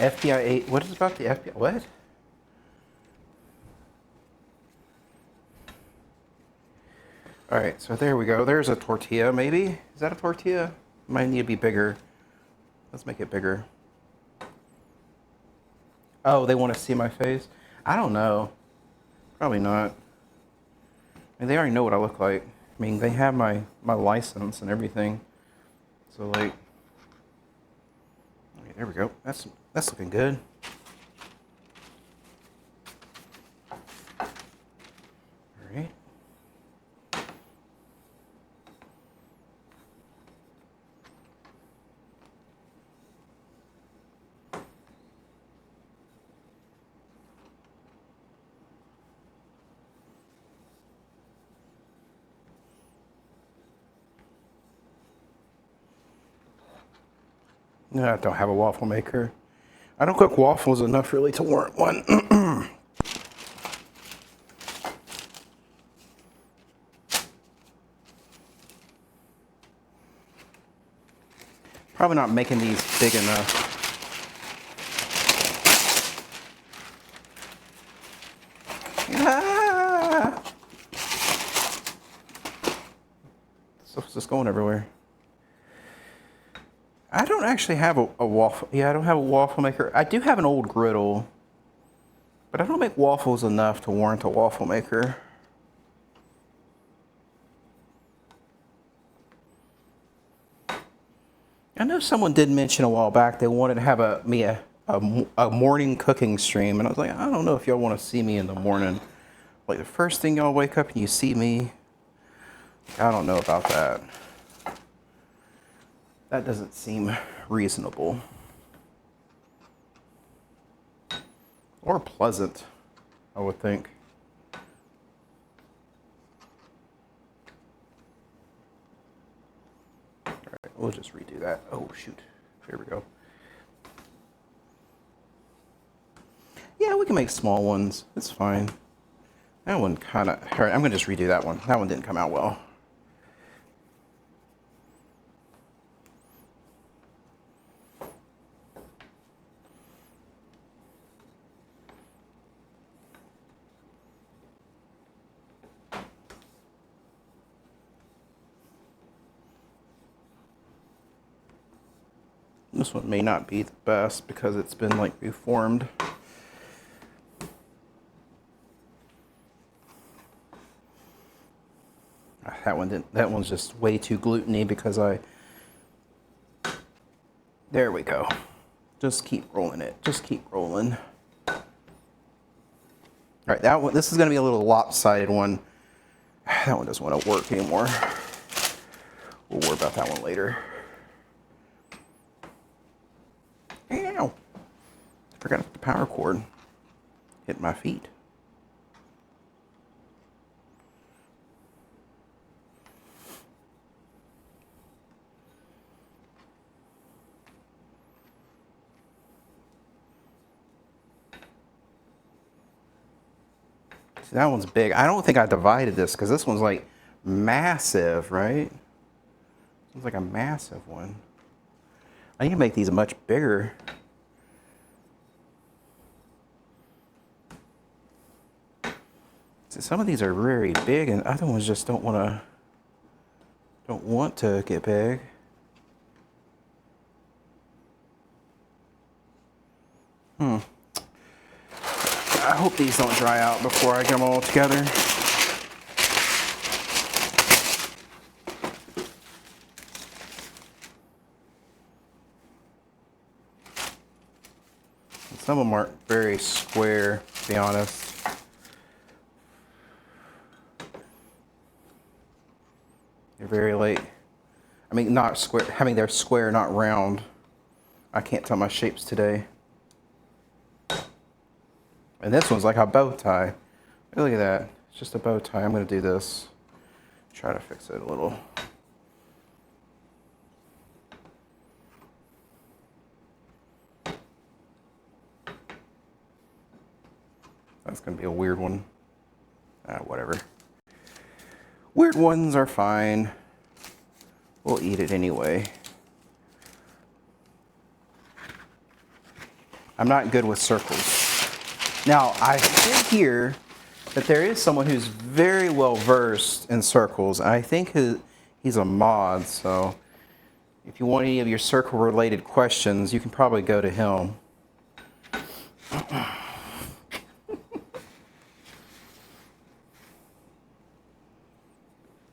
FBI 8. What is it about the FBI? What? All right, so there we go. There's a tortilla, maybe? Is that a tortilla? Might need to be bigger. Let's make it bigger. Oh, they want to see my face? I don't know. Probably not. I mean, they already know what I look like. I mean, they have my license and everything. So, like, okay, there we go. That's looking good. All right. No, I don't have a waffle maker. I don't cook waffles enough really to warrant one. Probably not making these big enough. Ah! Stuff's just going everywhere. I don't actually have a waffle. Yeah, I don't have a waffle maker. I do have an old griddle, but I don't make waffles enough to warrant a waffle maker. I know someone did mention a while back they wanted to have a morning cooking stream, and I was like, I don't know if y'all want to see me in the morning. Like the first thing y'all wake up and you see me, I don't know about that. That doesn't seem reasonable. Or pleasant, I would think. All right, we'll just redo that. Oh, shoot. Here we go. Yeah, we can make small ones. It's fine. That one kind of... All right, I'm going to just redo that one. That one didn't come out well. This one may not be the best because it's been like reformed. That one didn't. That one's just way too gluten-y because there we go. Just keep rolling it. Just keep rolling. All right, that one. This is going to be a little lopsided one. That one doesn't want to work anymore. We'll worry about that one later. Ow! Forgot to put the power cord. Hit my feet. See, that one's big. I don't think I divided this because this one's like massive, right? It's like a massive one. I need to make these much bigger. See, some of these are very big, and other ones just don't want to get big. I hope these don't dry out before I get them all together. Some of them aren't very square, to be honest. They're very late. I mean, not square. I mean, they're square, not round. I can't tell my shapes today. And this one's like a bow tie. Look at that. It's just a bow tie. I'm going to do this. Try to fix it a little. That's going to be a weird one. Whatever. Weird ones are fine. We'll eat it anyway. I'm not good with circles. Now, I did hear that there is someone who's very well versed in circles. And I think he's a mod, so if you want any of your circle related questions, you can probably go to him.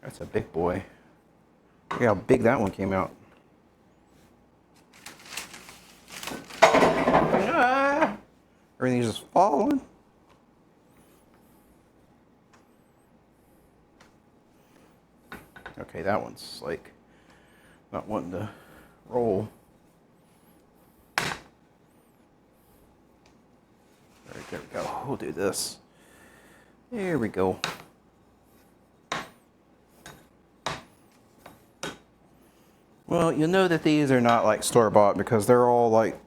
That's a big boy. Look how big that one came out. Ah, everything's just falling. Okay, that one's like not wanting to roll. All right, there we go. We'll do this. There we go. Well, you'll know that these are not like store-bought because they're all like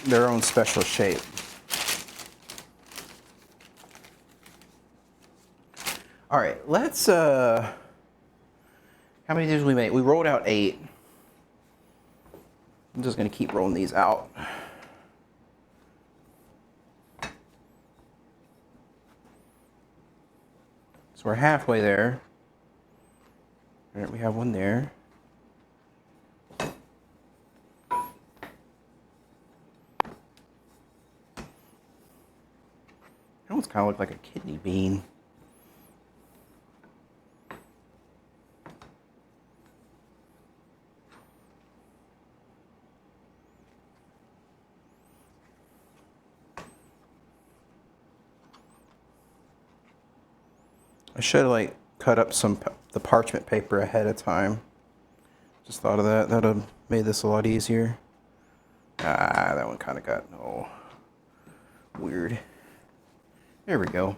their own special shape. All right, let's, how many did we make? We rolled out 8. I'm just gonna keep rolling these out. So we're halfway there. All right, we have one there. That one's kind of look like a kidney bean. I should have like cut up the parchment paper ahead of time. Just thought of that. That would have made this a lot easier. Ah, that one kind of got weird. There we go.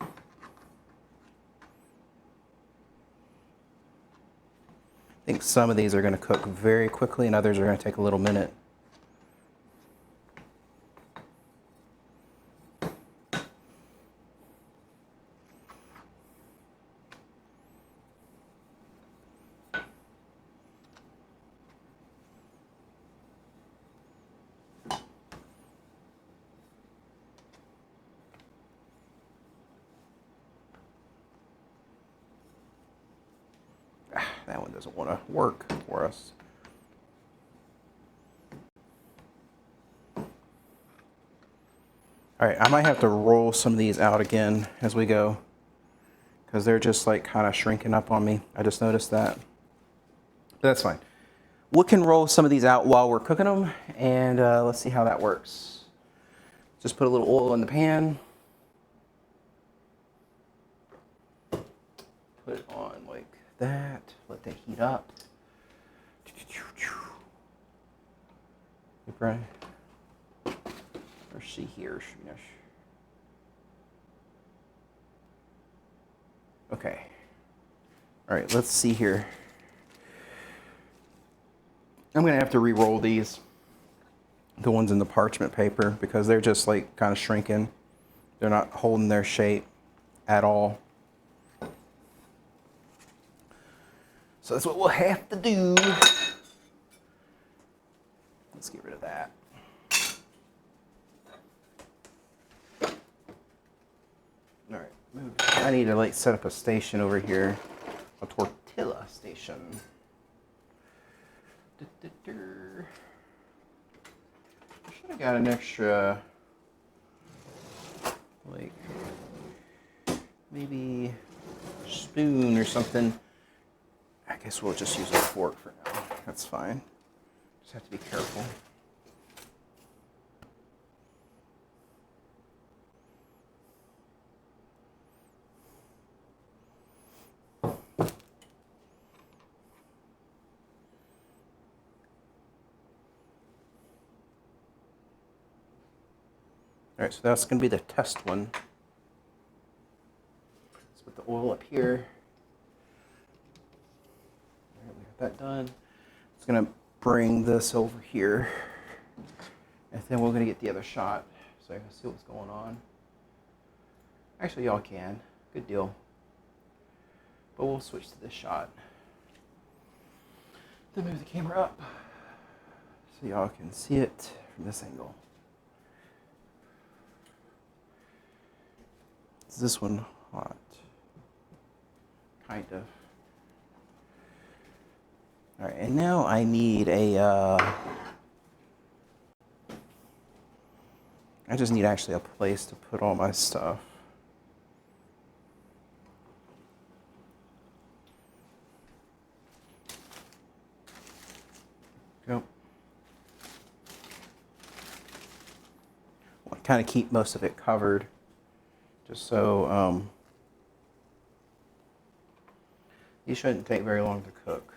I think some of these are going to cook very quickly and others are going to take a little minute. That one doesn't want to work for us. All right, I might have to roll some of these out again as we go because they're just like kind of shrinking up on me. I just noticed that. But that's fine. We can roll some of these out while we're cooking them and let's see how that works. Just put a little oil in the pan. Put it on like that. Let that heat up. Right. Let's see here. Okay. All right, let's see here. I'm gonna have to re-roll these, the ones in the parchment paper, because they're just like kind of shrinking. They're not holding their shape at all. So that's what we'll have to do. Let's get rid of that. All right, move. I need to like set up a station over here, a tortilla station. I should have got an extra, like, maybe spoon or something. I guess we'll just use a fork for now. That's fine. Just have to be careful. All right, so that's going to be the test one. Let's put the oil up here. All right, we got that done. It's going to bring this over here. And then we're going to get the other shot so I can see what's going on. Actually, y'all can. Good deal. But we'll switch to this shot. Then move the camera up. so y'all can see it from this angle. Is this one hot? Kind of. All right, and now I need I just need actually a place to put all my stuff. Yep. I want to kind of keep most of it covered, just so these shouldn't take very long to cook.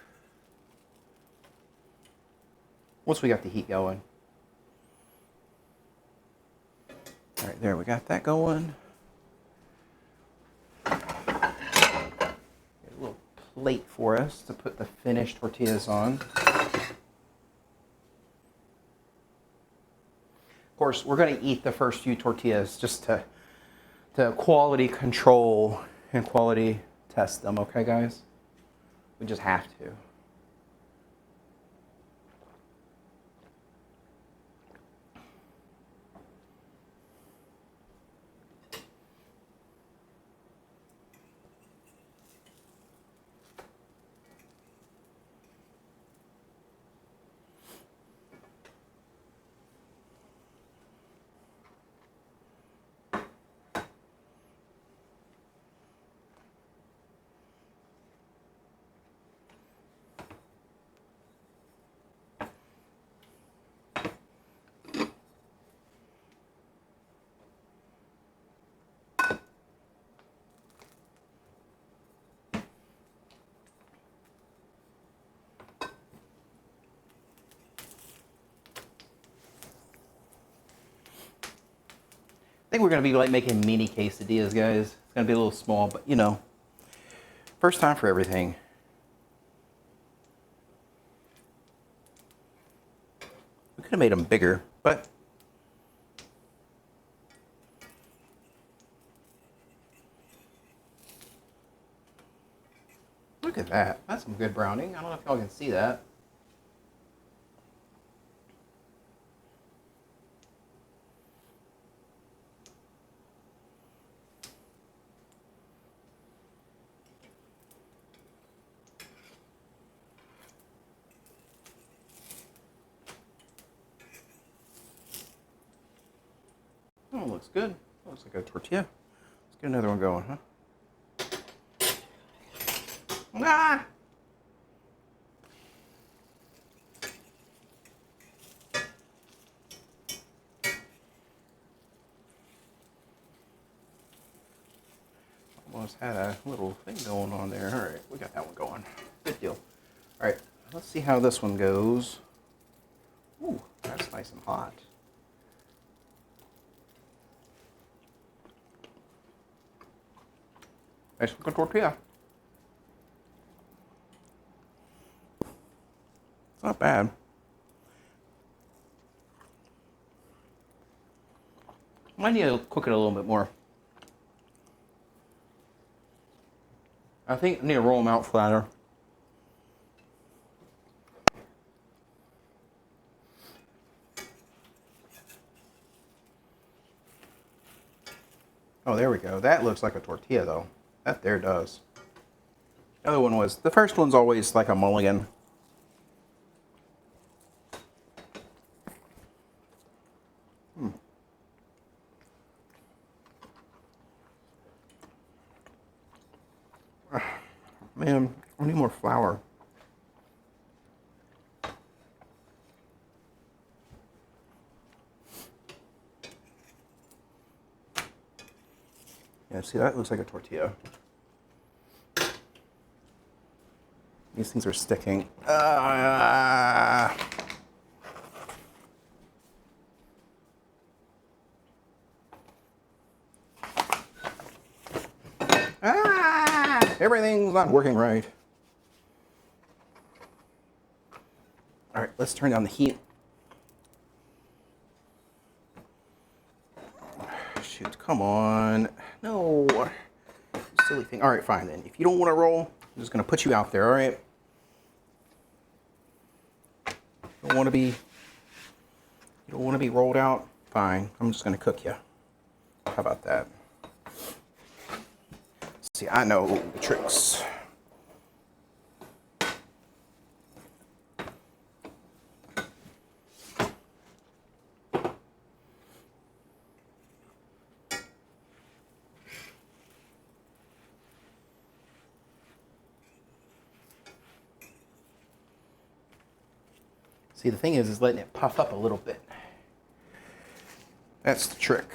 Once we got the heat going. All right, there we got that going. Get a little plate for us to put the finished tortillas on. Of course, we're going to eat the first few tortillas just to quality control and quality test them, okay, guys? We just have to. I think we're going to be like making mini quesadillas, guys. It's going to be a little small, but you know, first time for everything. We could have made them bigger, but look at that. That's some good browning. I don't know if y'all can see that. Oh, looks good. Looks like a tortilla. Let's get another one going, huh? Ah! Almost had a little thing going on there. All right, we got that one going. Good deal. All right, let's see how this one goes. Ooh, that's nice and hot. Nice looking tortilla. It's not bad. Might need to cook it a little bit more. I think I need to roll them out flatter. Oh, there we go. That looks like a tortilla, though. That there does. The other one was, the first one's always like a mulligan. Man, I need more flour. Yeah, see, that looks like a tortilla. These things are sticking. Everything's not working right. All right, let's turn down the heat. Shoot, come on. No, silly thing. All right, fine then. If you don't want to roll, I'm just gonna put you out there, all right? Don't want to be You don't want to be rolled out? Fine. I'm just going to cook you. How about that? See, I know the tricks. See, the thing is letting it puff up a little bit. That's the trick.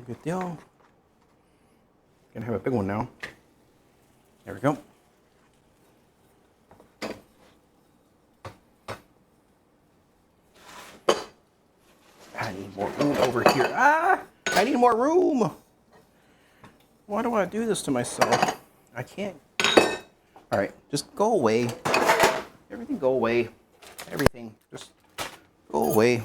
Good deal. Gonna have a big one now. There we go. I need more room over here. Ah! I need more room! Why do I do this to myself? I can't. Alright, just go away. Everything go away. Everything. Just go away.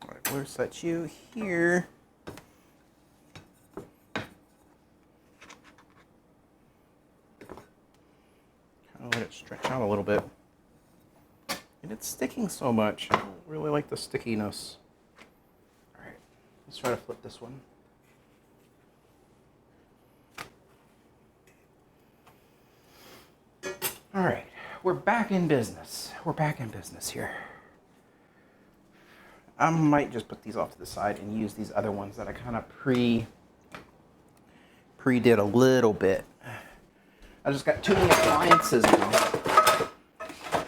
Alright, we'll set you here. Let it stretch out a little bit. And it's sticking so much. I don't really like the stickiness. Alright, let's try to flip this one. Alright, we're back in business. We're back in business here. I might just put these off to the side and use these other ones that I kind of pre-did a little bit. I just got too many appliances now.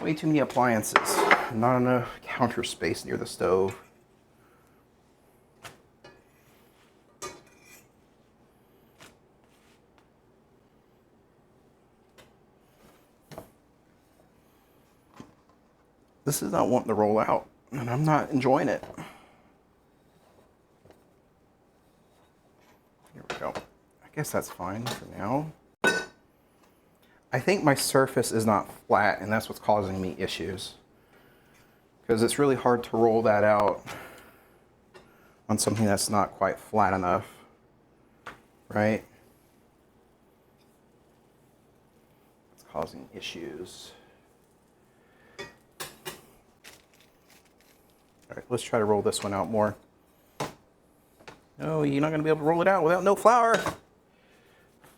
Way too many appliances. Not enough counter space near the stove. This is not wanting to roll out, and I'm not enjoying it. Here we go. I guess that's fine for now. I think my surface is not flat, and that's what's causing me issues. Because it's really hard to roll that out on something that's not quite flat enough, right? It's causing issues. All right, let's try to roll this one out more. No, you're not going to be able to roll it out without no flour.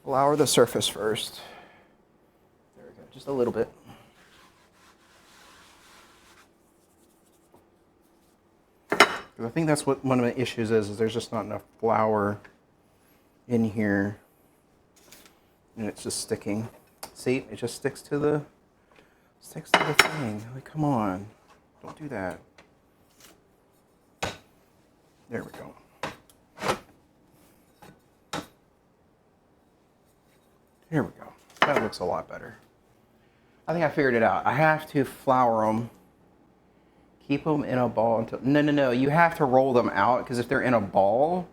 Flour the surface first. Just a little bit. Because I think that's what one of the issues is there's just not enough flour in here. And it's just sticking. See, it just sticks to the thing. Like, come on. Don't do that. There we go. Here we go. That looks a lot better. I think I figured it out. I have to flour them, keep them in a ball until, no, you have to roll them out, because if they're in a ball,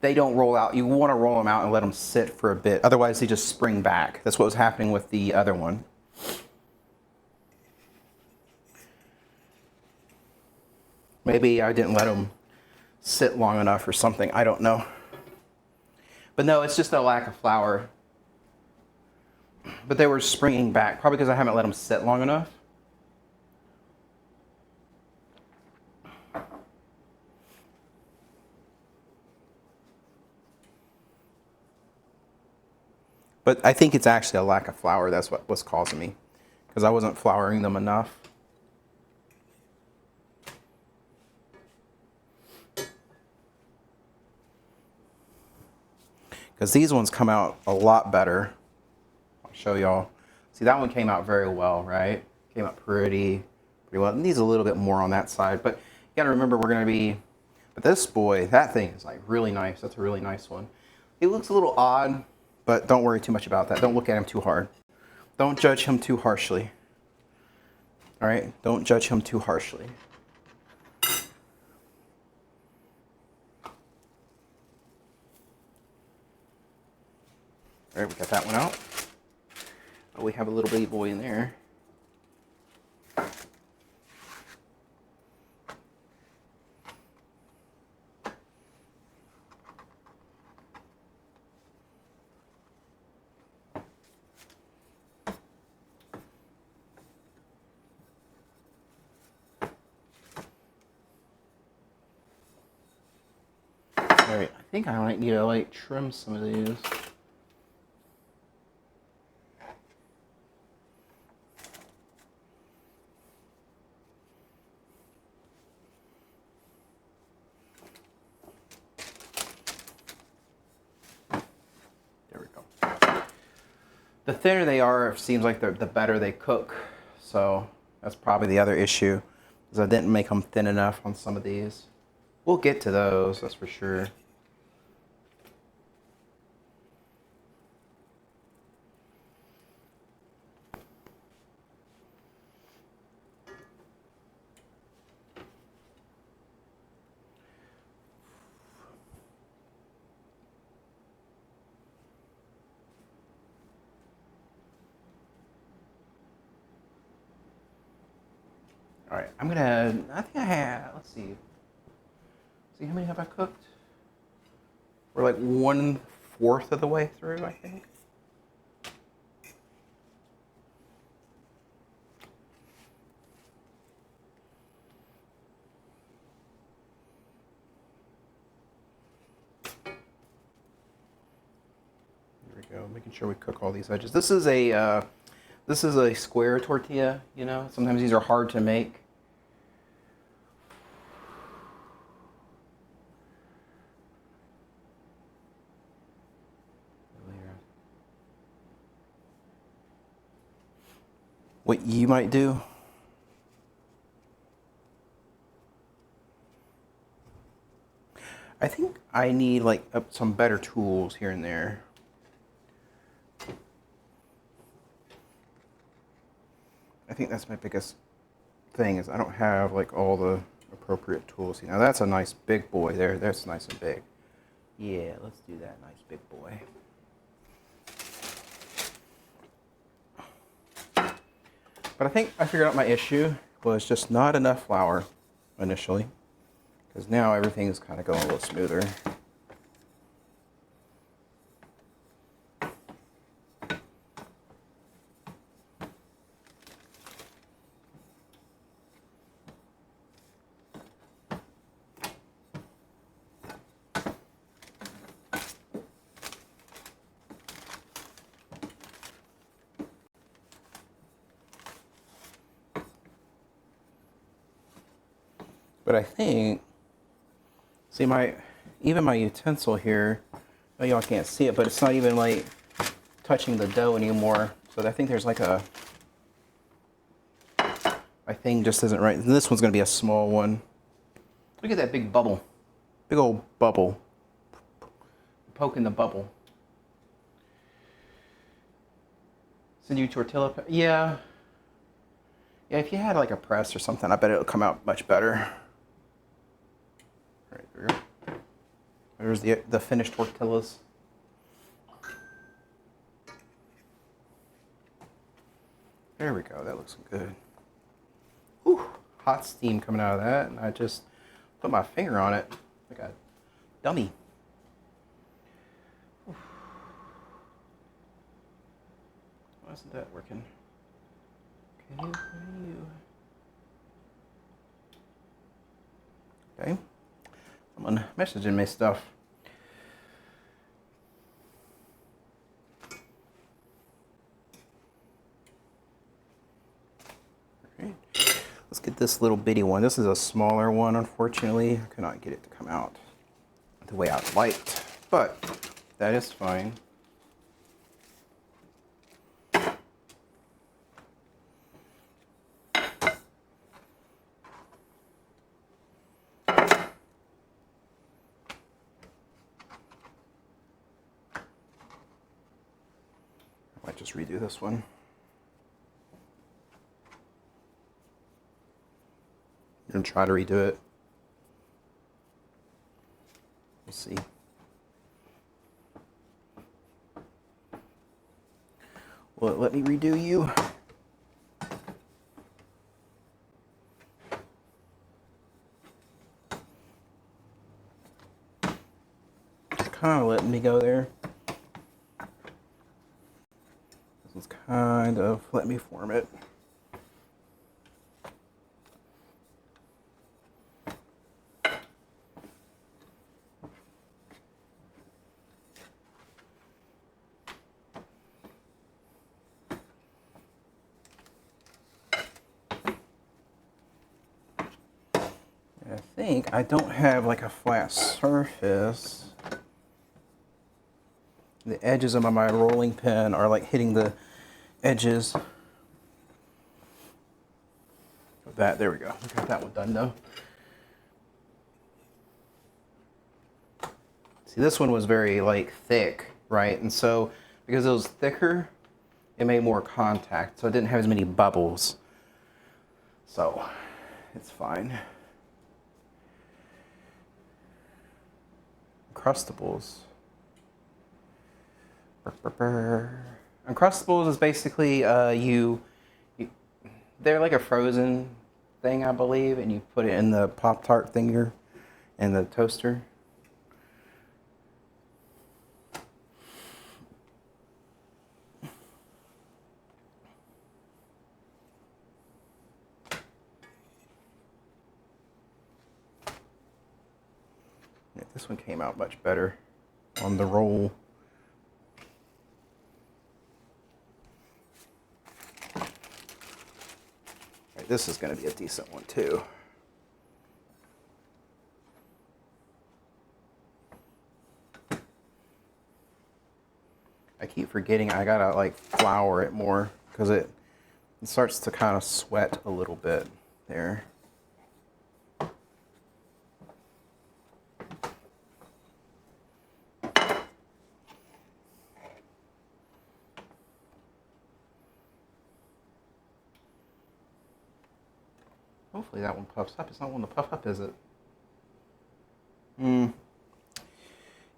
they don't roll out. You want to roll them out and let them sit for a bit. Otherwise, they just spring back. That's what was happening with the other one. Maybe I didn't let them sit long enough or something. I don't know. But no, it's just a lack of flour. But they were springing back, probably because I haven't let them sit long enough. But I think it's actually a lack of flour. That's what was causing me, because I wasn't flouring them enough. Because these ones come out a lot better. Show y'all. See, that one came out very well, right? Came out pretty well. It needs a little bit more on that side, but you gotta remember we're gonna be, but this boy, that thing is like really nice. That's a really nice one. It looks a little odd, but don't worry too much about that. Don't look at him too hard. Don't judge him too harshly. All right? Don't judge him too harshly. All right, we got that one out. Oh, we have a little bitty boy in there. All right, I think I might need to like trim some of these. There we go. The thinner they are, it seems like the better they cook. So that's probably the other issue, is I didn't make them thin enough on some of these. We'll get to those, that's for sure. All right, I think I have, let's see. See, how many have I cooked? We're like 1/4 of the way through, I think. There we go, making sure we cook all these edges. This is a square tortilla, you know? Sometimes these are hard to make. What you might do, I think I need like some better tools here and there. I think that's my biggest thing, is I don't have like all the appropriate tools. Now that's a nice big boy there. That's nice and big. Yeah, let's do that nice big boy. But I think I figured out my issue was just not enough flour initially, because now everything is kind of going a little smoother. But I think, see even my utensil here, oh, y'all can't see it, but it's not even like touching the dough anymore. So I think there's like my thing just isn't right. And this one's gonna be a small one. Look at that big bubble, big old bubble, poking the bubble. Send you tortilla, yeah. Yeah, if you had like a press or something, I bet it'll come out much better. All right, there we go. There's the finished tortillas. There we go, that looks good. Whew, hot steam coming out of that, and I just put my finger on it like a dummy. Why isn't that working? Can you? Okay. Someone messaging me stuff. All right. Let's get this little bitty one. This is a smaller one, unfortunately. I could not get it to come out the way I'd liked, but that is fine. I might just redo this one. I'm gonna try to redo it. We'll see. let me redo you. Kind of letting me go there. This one's kind of let me form it. I think I don't have like a flat surface. The edges of my rolling pin are like hitting the edges of that. There we go. We got that one done though. See, this one was very like thick, right? And so because it was thicker, it made more contact. So it didn't have as many bubbles. So it's fine. Uncrustables. Uncrustables is basically they're like a frozen thing, I believe, and you put it in the Pop-Tart thinger in the toaster. Yeah, this one came out much better on the roll. This is going to be a decent one too. I keep forgetting I gotta like flour it more because it starts to kind of sweat a little bit there. Hopefully that one puffs up. It's not one to puff up, is it? Yeah,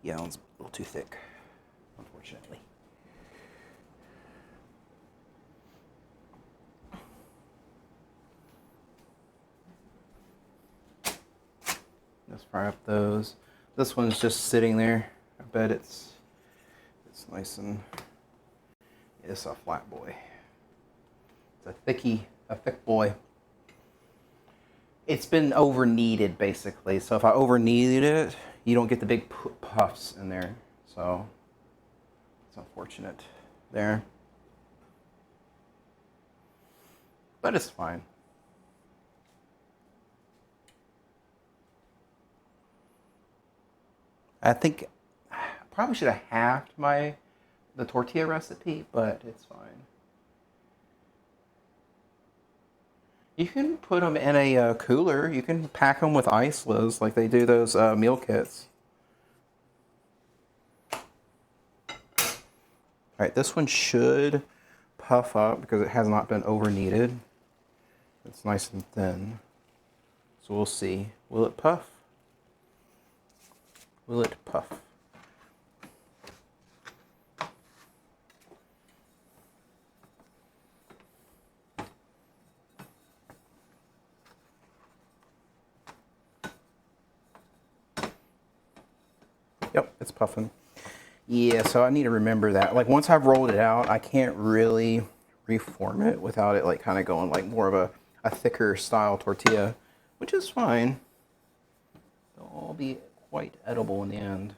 that one's a little too thick, unfortunately. Let's fry up those. This one's just sitting there. I bet it's nice and it's a flat boy. It's a thick boy. It's been over kneaded basically. So if I over kneaded it, you don't get the big puffs in there. So it's unfortunate there. But it's fine. I think I probably should have halved the tortilla recipe, but it's fine. You can put them in a cooler. You can pack them with iceless like they do those meal kits. All right, this one should puff up because it has not been over kneaded. It's nice and thin. So we'll see. Will it puff? Will it puff? Yep, it's puffing. Yeah, so I need to remember that. Like once I've rolled it out, I can't really reform it without it like kind of going like more of a thicker style tortilla, which is fine. They'll all be quite edible in the end.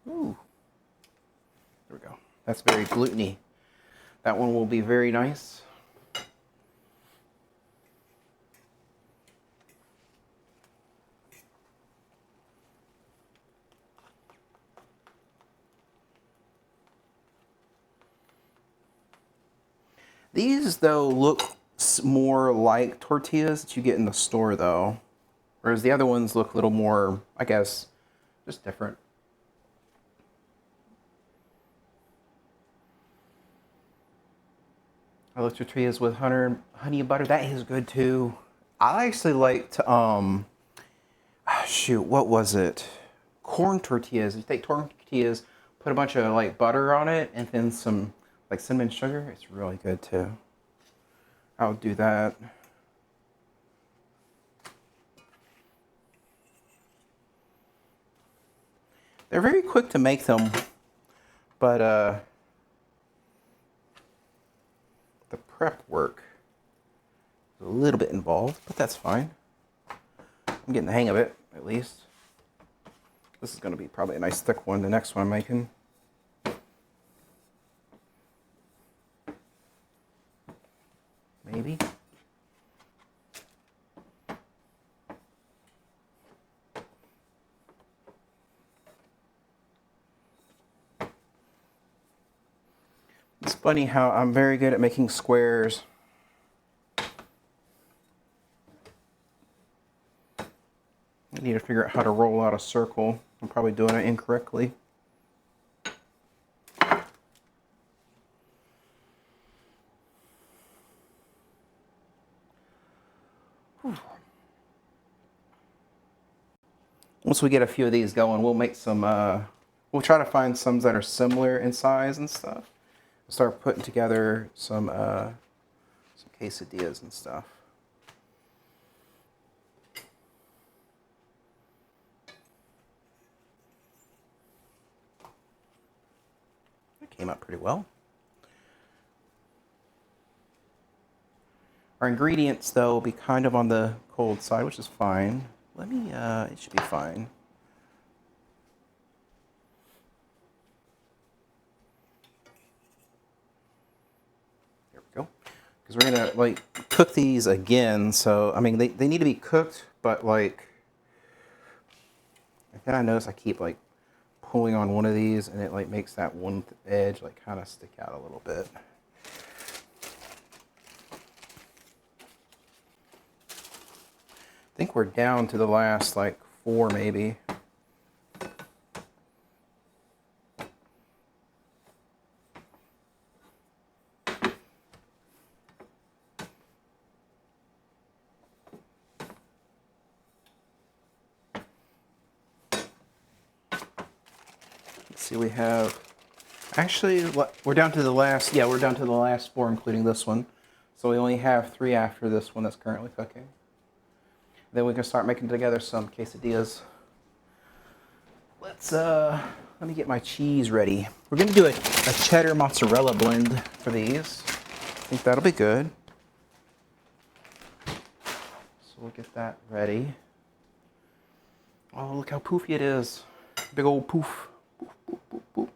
Ooh. There we go. That's very gluteny. That one will be very nice. These, though, look more like tortillas that you get in the store, though. Whereas the other ones look a little more, I guess, just different. I like tortillas with honey butter. That is good, too. I actually like to, shoot, what was it? Corn tortillas. You take tortillas, put a bunch of like butter on it and then some like cinnamon sugar. It's really good too. I'll do that. They're very quick to make them, but the prep work is a little bit involved, but that's fine. I'm getting the hang of it, at least. This is going to be probably a nice thick one, the next one I'm making. Maybe. It's funny how I'm very good at making squares. I need to figure out how to roll out a circle. I'm probably doing it incorrectly. Once we get a few of these going, we'll make some, we'll try to find some that are similar in size and stuff. Start putting together some quesadillas and stuff. That came out pretty well. Our ingredients, though, will be kind of on the cold side, which is fine. Let me, it should be fine. There we go. Because we're gonna like cook these again, so I mean they need to be cooked, but like then I notice I keep like pulling on one of these and it like makes that one edge like kind of stick out a little bit. I think we're down to the last like 4 maybe. Let's see, we have, actually we're down to the last, yeah, we're down to the last 4 including this one. So we only have 3 after this one that's currently cooking. Then we can start making together some quesadillas. Let's, let me get my cheese ready. We're gonna do a cheddar mozzarella blend for these. I think that'll be good. So we'll get that ready. Oh, look how poofy it is. Big old poof. Poof, poof, poof, poof.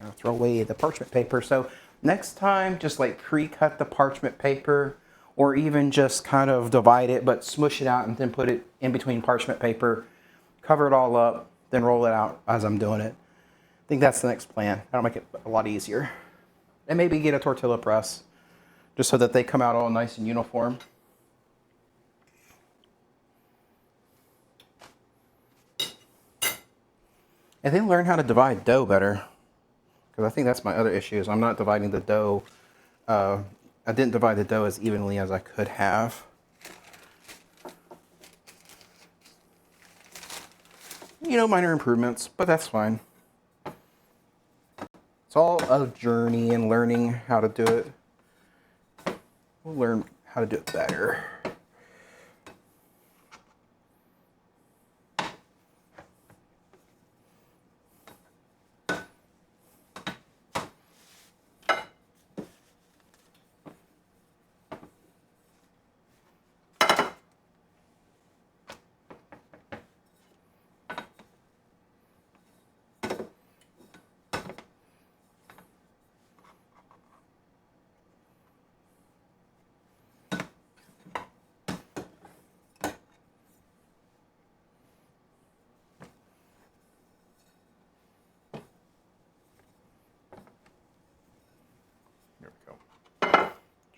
I'll throw away the parchment paper. So next time, just like pre-cut the parchment paper, or even just kind of divide it, but smush it out and then put it in between parchment paper, cover it all up, then roll it out as I'm doing it. I think that's the next plan. That'll make it a lot easier. And maybe get a tortilla press, just so that they come out all nice and uniform. And then learn how to divide dough better. Because I think that's my other issue, is I'm not dividing the dough. I didn't divide the dough as evenly as I could have. You know, minor improvements, but that's fine. It's all a journey and learning how to do it. We'll learn how to do it better.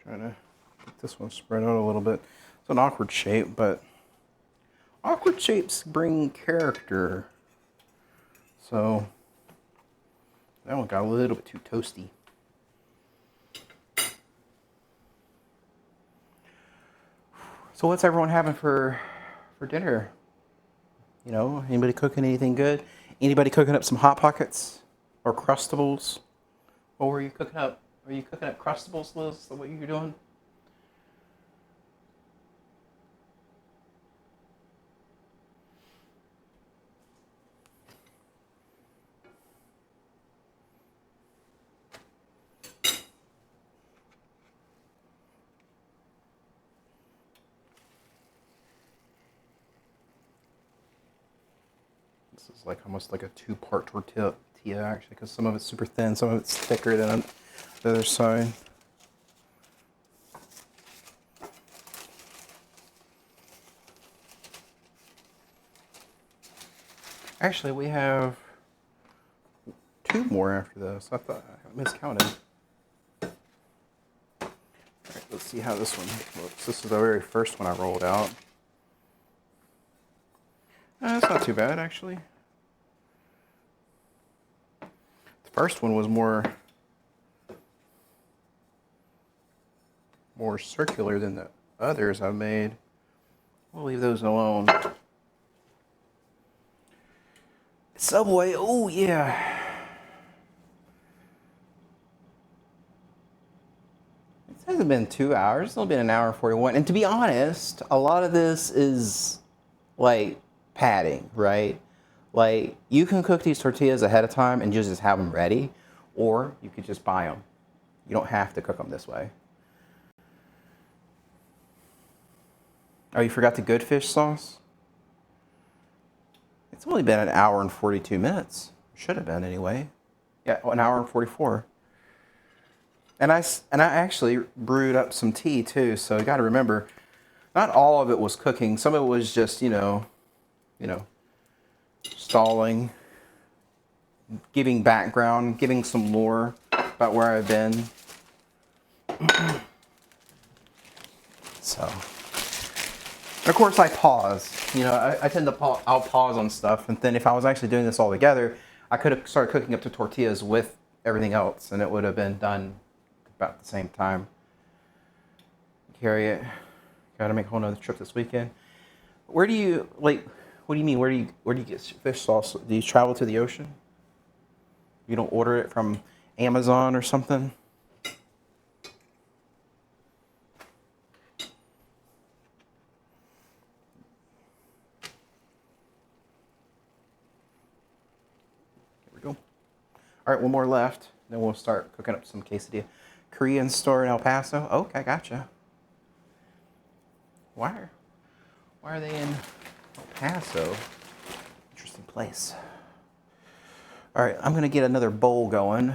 Trying to get this one spread out a little bit. It's an awkward shape, but awkward shapes bring character. So That one got a little bit too toasty. So what's everyone having for dinner? You know, anybody cooking anything good? Anybody cooking up some Hot Pockets or Crustables? What were you cooking up? Are you cooking up Crustables, Liz? Is that what you're doing? This is like almost like a two-part tortilla actually, because some of it's super thin, some of it's thicker than the other side. Actually, we have 2 more after this. I thought I miscounted. All right, let's see how this one looks. This is the very first one I rolled out. That's not too bad, actually. The first one was more circular than the others I've made. We'll leave those alone. Subway, oh yeah. It hasn't been 2 hours, it's only been 1 hour 41. And to be honest, a lot of this is like padding, right? Like you can cook these tortillas ahead of time and just have them ready, or you could just buy them. You don't have to cook them this way. Oh, you forgot the good fish sauce? It's only been 1 hour 42 minutes. Should have been anyway. Yeah, 1 hour 44. And I actually brewed up some tea too, so you got to remember, not all of it was cooking. Some of it was just, you know, stalling, giving background, giving some lore about where I've been. So, of course, I pause. You know, I tend to I'll pause on stuff, and then if I was actually doing this all together, I could have started cooking up the tortillas with everything else, and it would have been done about the same time. Carry it. Got to make a whole nother trip this weekend. Where do you like? What do you mean? Where do you get fish sauce? Do you travel to the ocean? You don't order it from Amazon or something? Here we go. All right, one more left. Then we'll start cooking up some quesadilla. Korean store in El Paso. Okay, gotcha. Why are they in El Paso? Interesting place. All right, I'm gonna get another bowl going.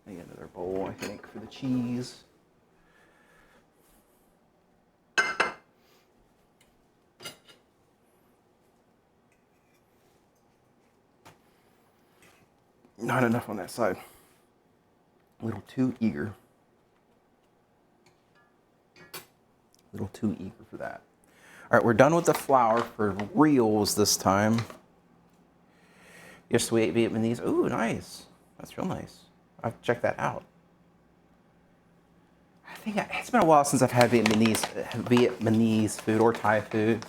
I need another bowl, I think, for the cheese. Not enough on that side. A little too eager. A little too eager for that. All right, we're done with the flour for reals this time. Your sweet Vietnamese. Ooh, nice. That's real nice. I've checked that out. I think it's been a while since I've had Vietnamese food or Thai food.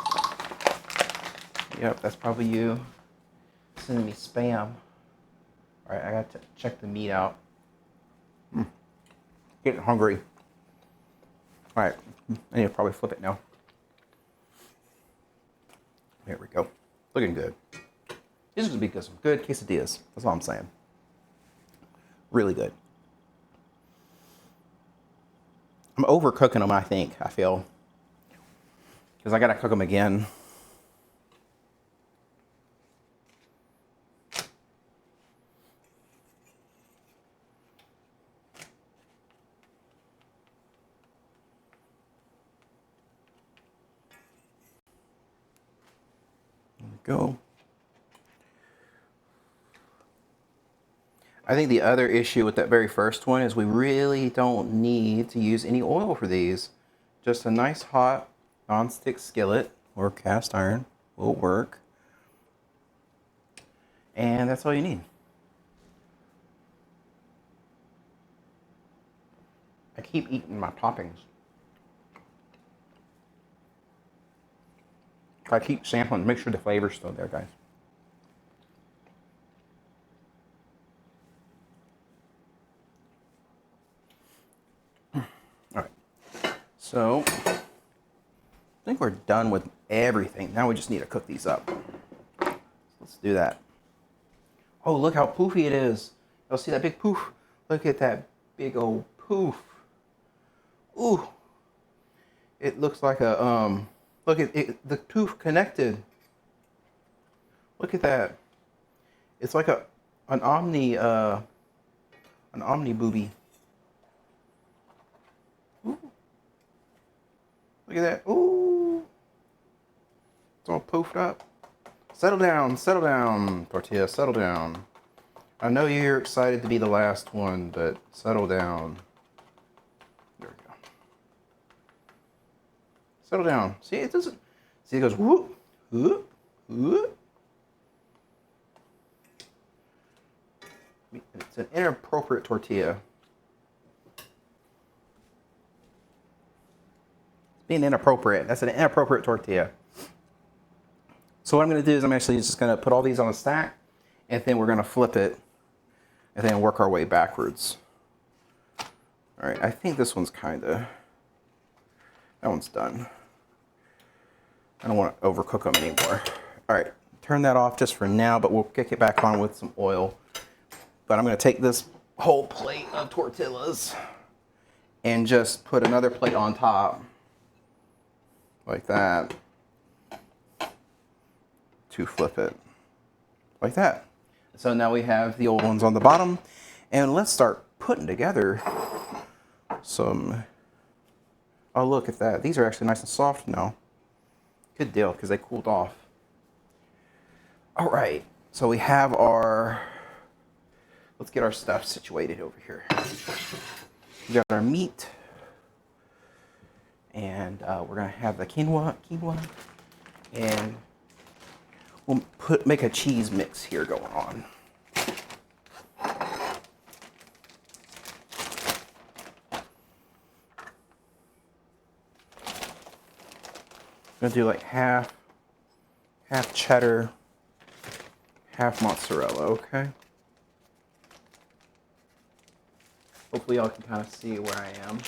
Yep, that's probably you sending me spam. All right, I got to check the meat out. Getting hungry. All right, I need to probably flip it now. There we go. Looking good. This is gonna be some good quesadillas. That's all I'm saying. Really good. I'm overcooking them, I feel. Because I gotta cook them again. There we go. I think the other issue with that very first one is we really don't need to use any oil for these. Just a nice hot non-stick skillet or cast iron will work. And that's all you need. I keep eating my toppings. I keep sampling, make sure the flavor's still there, guys. All right. So, I think we're done with everything. Now we just need to cook these up. Let's do that. Oh, look how poofy it is. Y'all see that big poof? Look at that big old poof. Ooh. It looks like a, look at it, the poof connected. Look at that. It's like an omni booby. Ooh. Look at that. Ooh. It's all poofed up. Settle down, Tortilla, settle down. I know you're excited to be the last one, but settle down. There we go. Settle down. See, it doesn't, see, it goes whoop, whoop, whoop. It's an inappropriate tortilla. It's being inappropriate. That's an inappropriate tortilla. So what I'm going to do is I'm actually just going to put all these on a stack, and then we're going to flip it, and then work our way backwards. All right, I think this one's kind of, that one's done. I don't want to overcook them anymore. All right, turn that off just for now, but we'll kick it back on with some oil. But I'm going to take this whole plate of tortillas and just put another plate on top, like that, to flip it, like that. So now we have the old ones on the bottom, and let's start putting together some, oh look at that. These are actually nice and soft now. Good deal, because they cooled off. All right, so we have our, let's get our stuff situated over here. We got our meat, and we're gonna have the quinoa, and we'll make a cheese mix here going on. I'm gonna do like half cheddar, half mozzarella, okay? Hopefully y'all can kind of see where I am.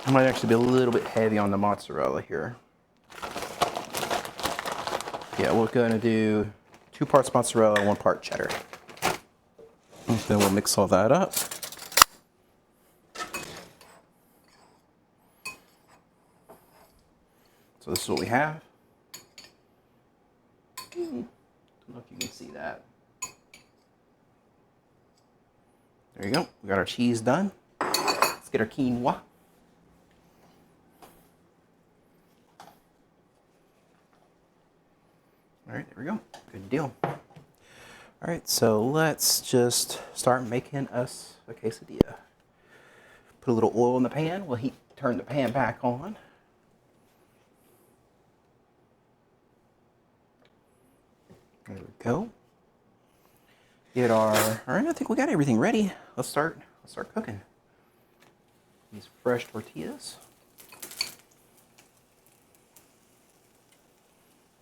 I might actually be a little bit heavy on the mozzarella here. Yeah, we're gonna do 2 parts mozzarella, 1 part cheddar. And then we'll mix all that up. So this is what we have. I don't know if you can see that. There you go. We got our cheese done. Let's get our quinoa. All right, there we go. Good deal. All right, so let's just start making us a quesadilla. Put a little oil in the pan. We'll turn the pan back on. There we go. All right, I think we got everything ready. Let's start cooking. These fresh tortillas.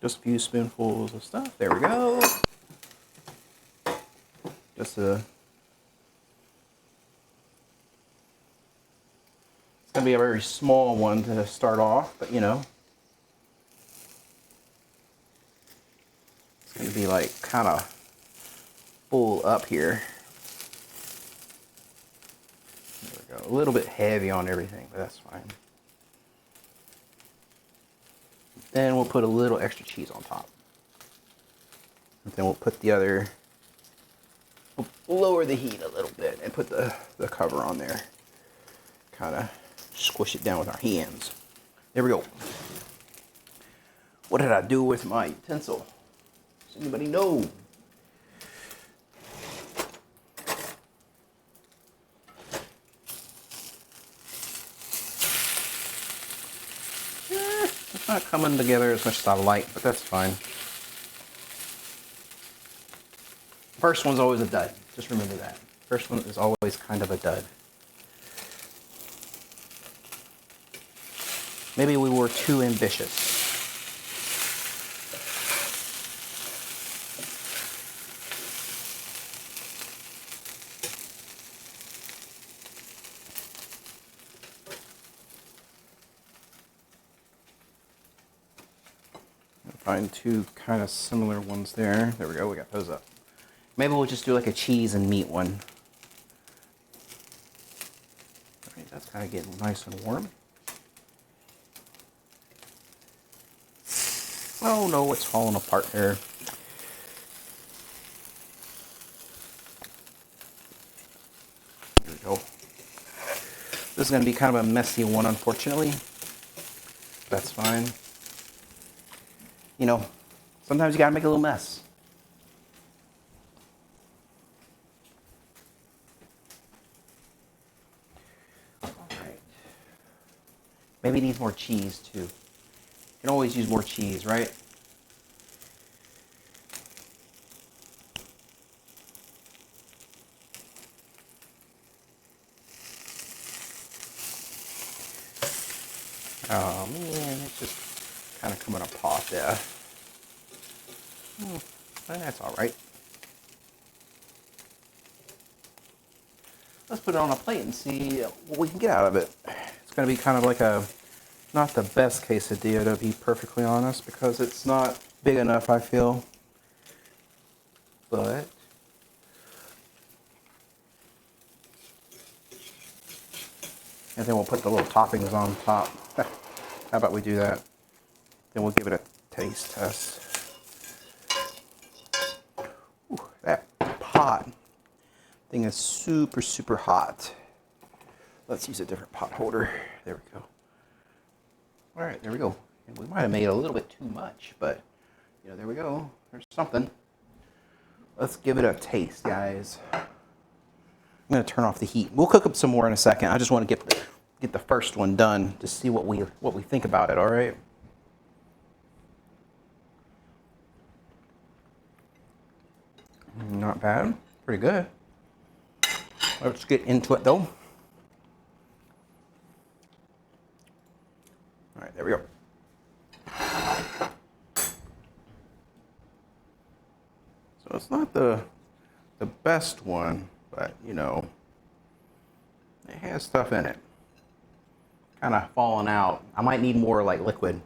Just a few spoonfuls of stuff. There we go. It's gonna be a very small one to start off, but you know. It's gonna be like kind of full up here. There we go. A little bit heavy on everything, but that's fine. Then we'll put a little extra cheese on top. And then we'll put the other, we'll lower the heat a little bit and put the cover on there. Kind of squish it down with our hands. There we go. What did I do with my utensil? Does anybody know? It's not coming together as much as I like, but that's fine. First one's always a dud. Just remember that. First one is always kind of a dud. Maybe we were too ambitious. Find two kind of similar ones there. There we go, we got those up. Maybe we'll just do like a cheese and meat one. All right, that's kind of getting nice and warm. Oh no, it's falling apart here. There we go. This is going to be kind of a messy one, unfortunately. That's fine. You know, sometimes you gotta make a little mess. All right. Maybe it needs more cheese too. You can always use more cheese, right? Oh man, it's just kind of coming apart there. That's all right. Let's put it on a plate and see what we can get out of it. It's going to be kind of like a, not the best quesadilla to be perfectly honest, because it's not big enough, I feel. But and then we'll put the little toppings on top. How about we do that? Then we'll give it a taste test. Ooh, that pot thing is super, super hot. Let's use a different pot holder. There we go. All right, there we go. And we might have made a little bit too much, but you know, there we go. There's something. Let's give it a taste, guys. I'm gonna turn off the heat. We'll cook up some more in a second. I just want to get the first one done to see what we think about it. All right. Not bad. Pretty good. Let's get into it though. All right, there we go. So it's not the best one, but you know, it has stuff in it. Kind of falling out. I might need more like liquid.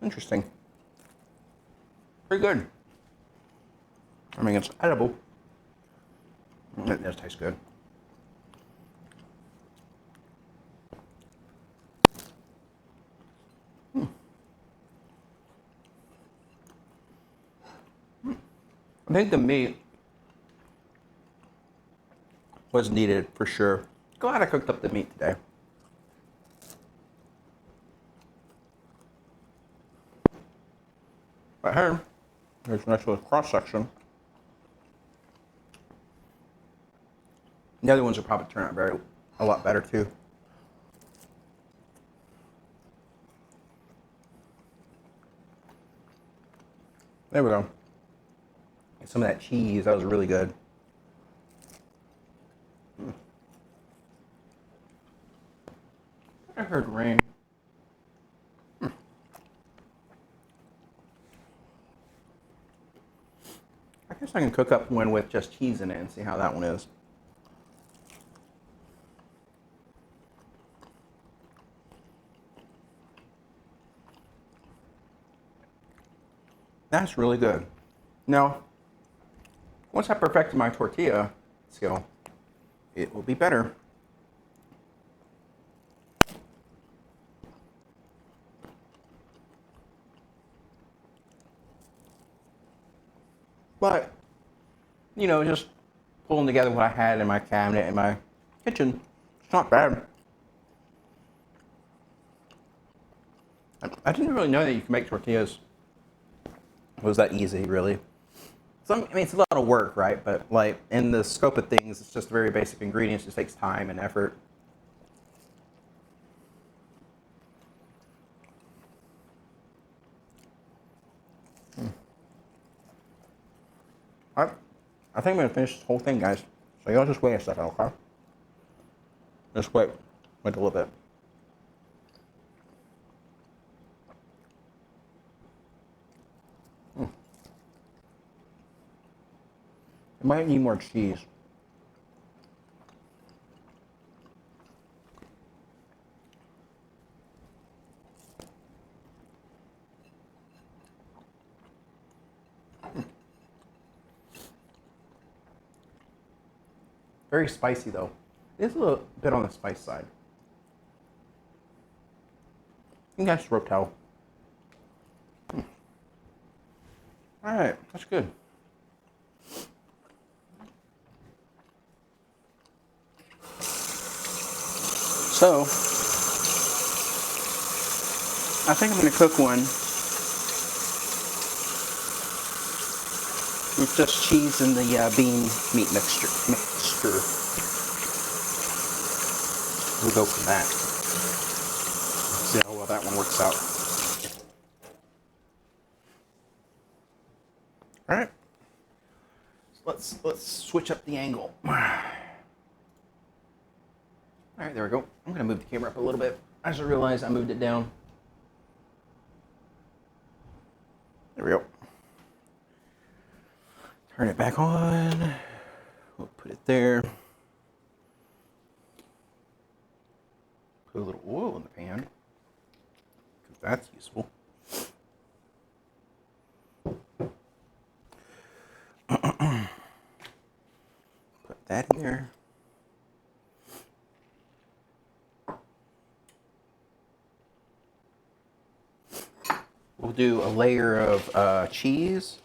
Interesting. Pretty good. I mean, it's edible. It does taste good. I think the meat was needed for sure. Glad I cooked up the meat today. But here, there's a nice little cross section. The other ones will probably turn out a lot better too. There we go. Some of that cheese, that was really good. I heard rain. I guess I can cook up one with just cheese in it and see how that one is. That's really good. Now, once I perfected my tortilla skill, it will be better. But, you know, just pulling together what I had in my cabinet in my kitchen, it's not bad. I didn't really know that you can make tortillas. It was that easy, really. It's I mean, it's a lot of work, right? But like in the scope of things, it's just very basic ingredients. It just takes time and effort. All right. I think I'm gonna finish this whole thing, guys. So y'all just wait a second, okay? Just wait. Wait a little bit. It might need more cheese. Very spicy though. It's a little bit on the spice side. I think that's rotel. All right, that's good. So, I think I'm going to cook one with just cheese and the bean meat mixture. We'll go from that. See how well that one works out. All right. So let's switch up the angle. All right, there we go. I'm gonna move the camera up a little bit. I just realized I moved it down. There we go. Turn it back on. We'll put it there. Put a little oil in the pan, because that's useful. Put that in there. We'll do a layer of cheese.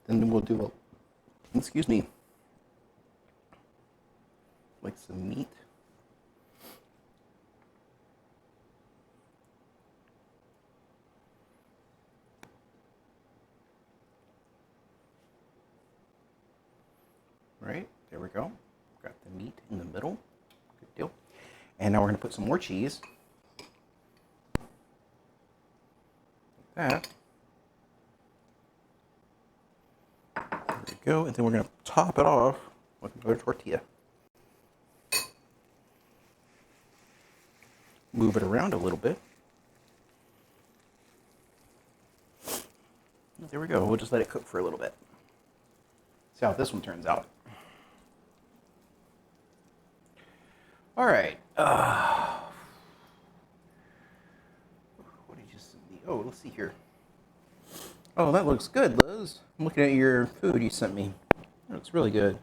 Then we'll do excuse me, like some meat. Right, there we go. Got the meat in the middle. Good deal. And now we're going to put some more cheese. Like that. There we go. And then we're going to top it off with another tortilla. Move it around a little bit. There we go. We'll just let it cook for a little bit. See how this one turns out. All right. What did you send me? Oh, let's see here. Oh, that looks good, Liz. I'm looking at your food you sent me. That looks really good.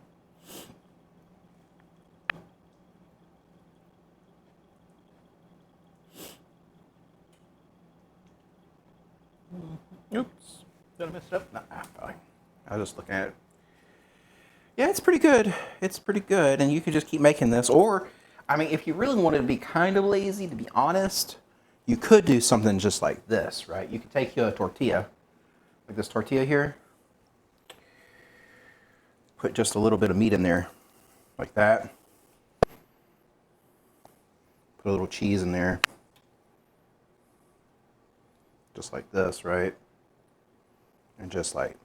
Oops. Did I mess it up? Nah, fine. I was just looking at it. Yeah, it's pretty good. It's pretty good. And you could just keep making this. Or, I mean, if you really wanted to be kind of lazy, to be honest, you could do something just like this, right? You could take a tortilla, like this tortilla here. Put just a little bit of meat in there, like that. Put a little cheese in there. Just like this, right? And just like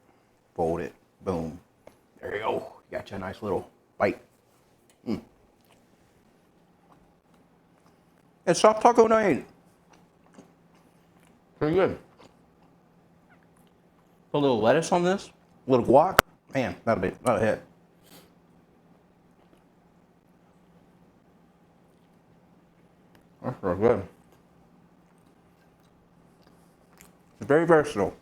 fold it. Boom. There you go. You got you a nice little bite. It's soft taco night. Pretty good. Put a little lettuce on this. A little guac. Man, that'll hit. That's real good. It's very versatile.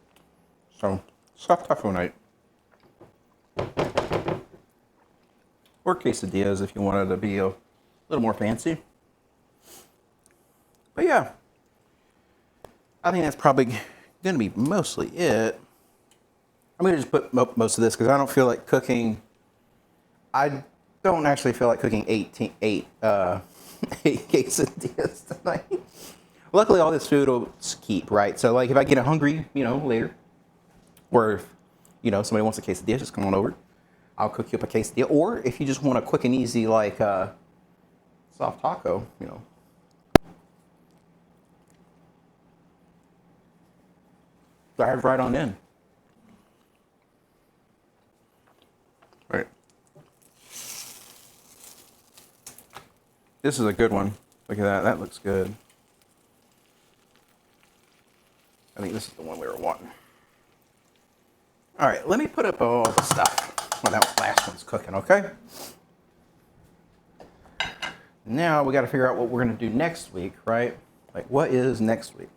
So, soft taco night. Or quesadillas if you wanted to be a little more fancy. But yeah, I think that's probably going to be mostly it. I'm going to just put most of this because I don't feel like cooking. I don't actually feel like cooking eight quesadillas tonight. Luckily, all this food will keep, right? So, like, if I get hungry, later, or if, you know, somebody wants a quesadilla, just come on over. I'll cook you up a quesadilla. Or if you just want a quick and easy, like, soft taco, you know. Dive right on in. Right. This is a good one. Look at that. That looks good. I think this is the one we were wanting. All right, let me put up all the stuff while that last one's cooking, okay? Now we got to figure out what we're going to do next week, right? Like, what is next week?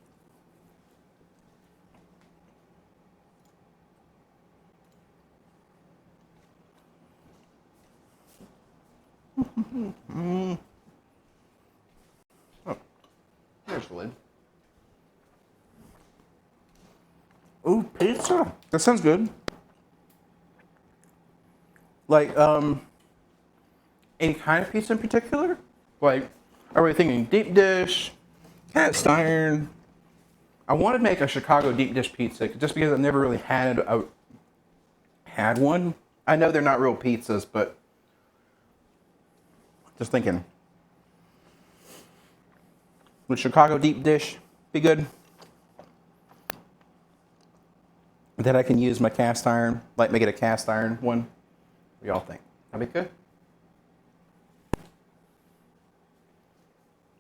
Oh, there's the lid. Ooh, pizza. That sounds good. Like, any kind of pizza in particular? Like, are we thinking deep dish, cast iron? I want to make a Chicago deep dish pizza just because I've never really had one. I know they're not real pizzas, but just thinking. Would Chicago deep dish be good? Then I can use my cast iron, like make it a cast iron one. What do y'all think? That'd be good?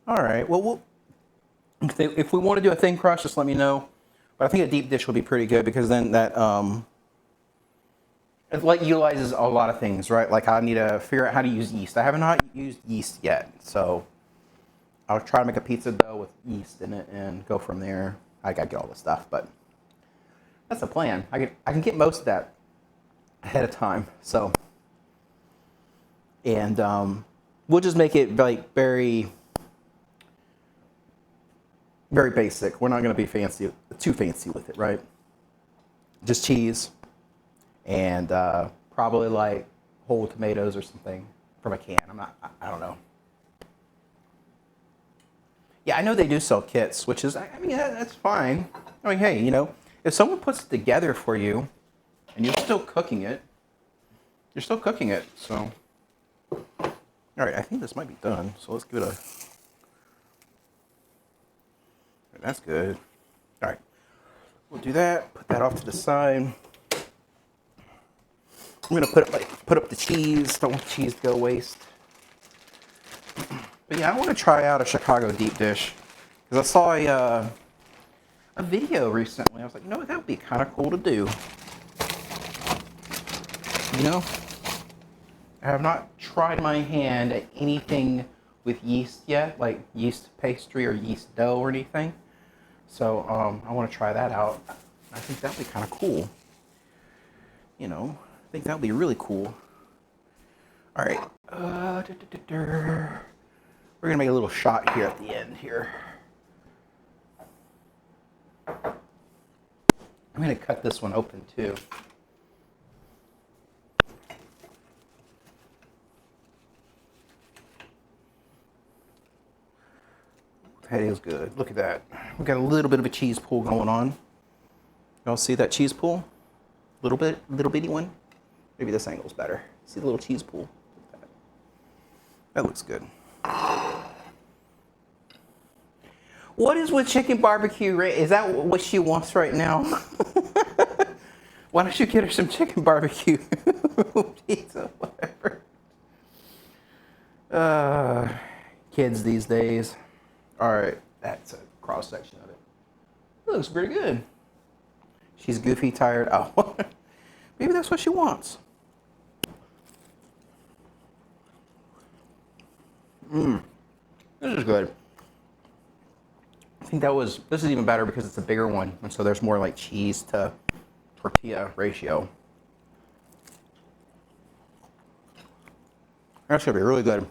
All right, well, if we want to do a thin crust, just let me know. But I think a deep dish would be pretty good because then that, it like utilizes a lot of things, right? Like I need to figure out how to use yeast. I have not used yeast yet, so I'll try to make a pizza dough with yeast in it and go from there. I gotta get all the stuff, but that's the plan. I can get most of that ahead of time. So, and we'll just make it like very, very basic. We're not gonna be too fancy with it, right? Just cheese and probably like whole tomatoes or something from a can. I don't know. Yeah, I know they do sell kits, which is, I mean, that's fine. I mean, hey, you know, if someone puts it together for you and you're still cooking it, so. All right, I think this might be done, so let's give it a, that's good. All right, we'll do that, put that off to the side. I'm gonna put up the cheese, don't want the cheese to go waste. But yeah, I want to try out a Chicago deep dish because I saw a video recently. I was like, you know what, that would be kind of cool to do. You know, I have not tried my hand at anything with yeast yet, like yeast pastry or yeast dough or anything. So I want to try that out. I think that would be kind of cool. You know, I think that would be really cool. All right. We're gonna make a little shot here at the end here. I'm gonna cut this one open too. That is good. Look at that. We got a little bit of a cheese pool going on. Y'all see that cheese pool? Little bitty one. Maybe this angle's better. See the little cheese pool? That looks good. What is with chicken barbecue? Is that what she wants right now? Why don't you get her some chicken barbecue pizza, whatever. Kids these days. All right, that's a cross section of it. It looks pretty good. She's goofy, tired. Oh, maybe that's what she wants. This is good. I think this is even better because it's a bigger one, and so there's more like cheese to tortilla ratio. That should be really good.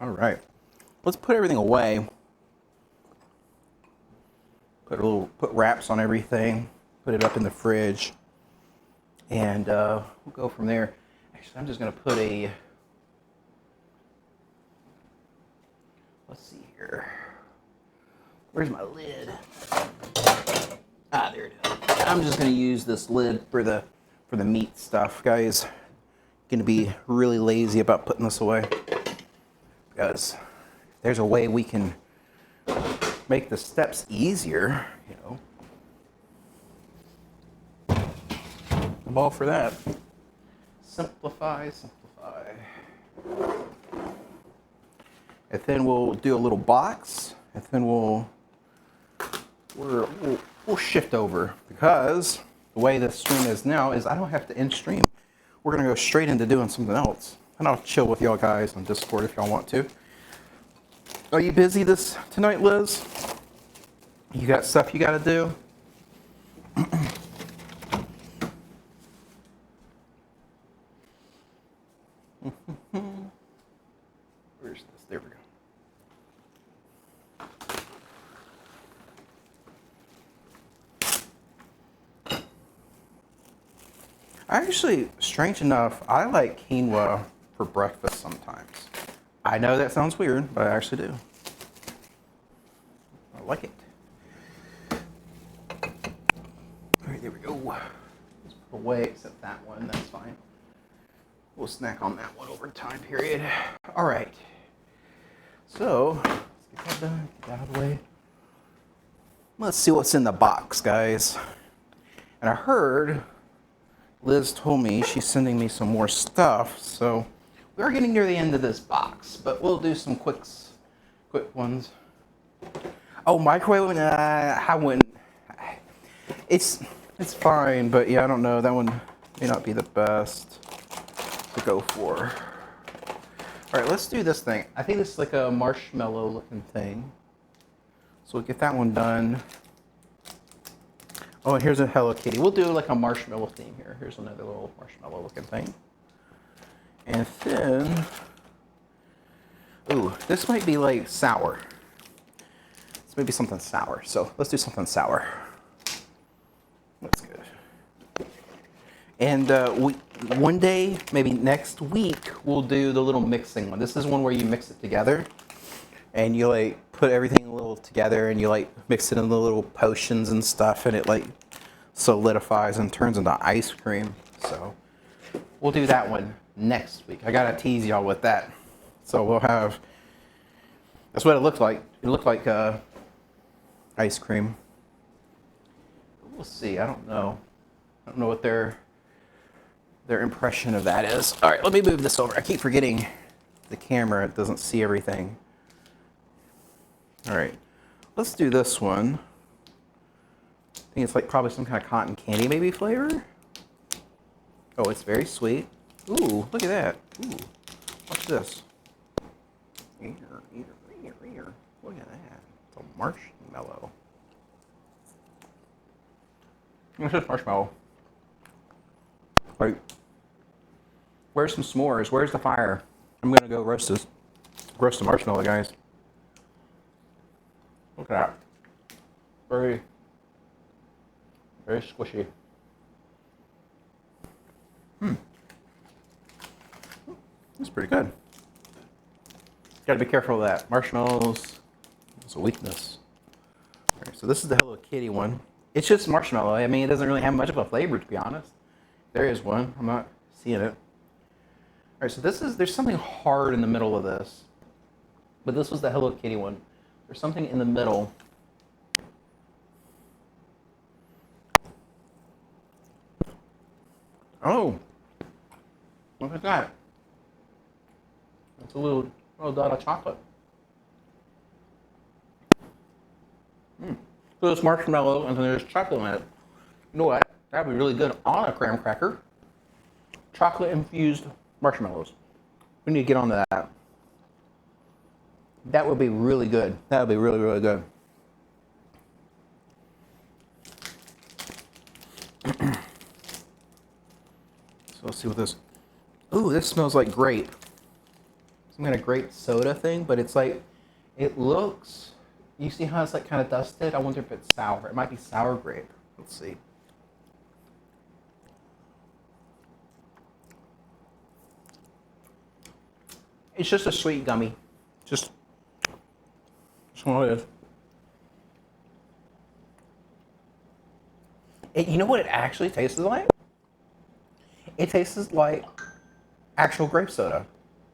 All right, let's put everything away. Put wraps on everything. Put it up in the fridge, and we'll go from there. Actually, I'm just gonna put a. Let's see here. Where's my lid? Ah, there it is. I'm just gonna use this lid for the meat stuff, guys. Gonna be really lazy about putting this away because there's a way we can make the steps easier, you know. I'm all for that. Simplify, simplify. And then we'll do a little box, and then we'll shift over, because the way the stream is now is I don't have to end stream. We're gonna go straight into doing something else, and I'll chill with y'all guys on Discord if y'all want to. Are you busy tonight, Liz? You got stuff you gotta do? Where's this? There we go. Actually, strange enough, I like quinoa for breakfast sometimes. I know that sounds weird, but I actually do. I like it. All right, there we go. Let's put away, except that one, that's fine. We'll snack on that one over time period. All right. So, let's get that done, get that out of the way. Let's see what's in the box, guys. And I heard Liz told me she's sending me some more stuff, so we are getting near the end of this box, but we'll do some quick ones. Oh, microwave? I wouldn't. It's fine, but yeah, I don't know. That one may not be the best to go for. All right, let's do this thing. I think this is like a marshmallow looking thing. So we'll get that one done. Oh, and here's a Hello Kitty. We'll do like a marshmallow theme here. Here's another little marshmallow looking thing. And then, ooh, this might be like sour. This may be something sour. So let's do something sour. That's good. And one day, maybe next week, we'll do the little mixing one. This is one where you mix it together. And you like put everything a little together and you like mix it in the little potions and stuff, and it like solidifies and turns into ice cream. So we'll do that one next week. I gotta tease y'all with that. So we'll have, that's what it looked like. It looked like ice cream. We'll see. I don't know. I don't know what their impression of that is. All right, let me move this over. I keep forgetting the camera. It doesn't see everything. All right, let's do this one. I think it's like probably some kind of cotton candy maybe flavor. Oh, it's very sweet. Ooh, look at that. Ooh, watch this. Look at that. It's a marshmallow. It's just marshmallow. Wait. Where's some s'mores? Where's the fire? I'm gonna go roast the marshmallow, guys. Look at that. Very, very squishy. That's pretty good. Gotta be careful of that. Marshmallows is a weakness. All right, so this is the Hello Kitty one. It's just marshmallow. I mean, it doesn't really have much of a flavor, to be honest. There is one. I'm not seeing it. All right, so there's something hard in the middle of this. But this was the Hello Kitty one. There's something in the middle. Oh, look at that. It's a little dot of chocolate. So it's marshmallow and then there's chocolate in it. You know what? That'd be really good on a graham cracker. Chocolate infused marshmallows. We need to get onto that. That would be really good. That would be really, really good. So let's see what this. Ooh, this smells like grape. Some kind of grape soda thing, but it's like, it looks. You see how it's like kind of dusted? I wonder if it's sour. It might be sour grape. Let's see. It's just a sweet gummy. Just what it is. You know what it actually tastes like? It tastes like actual grape soda.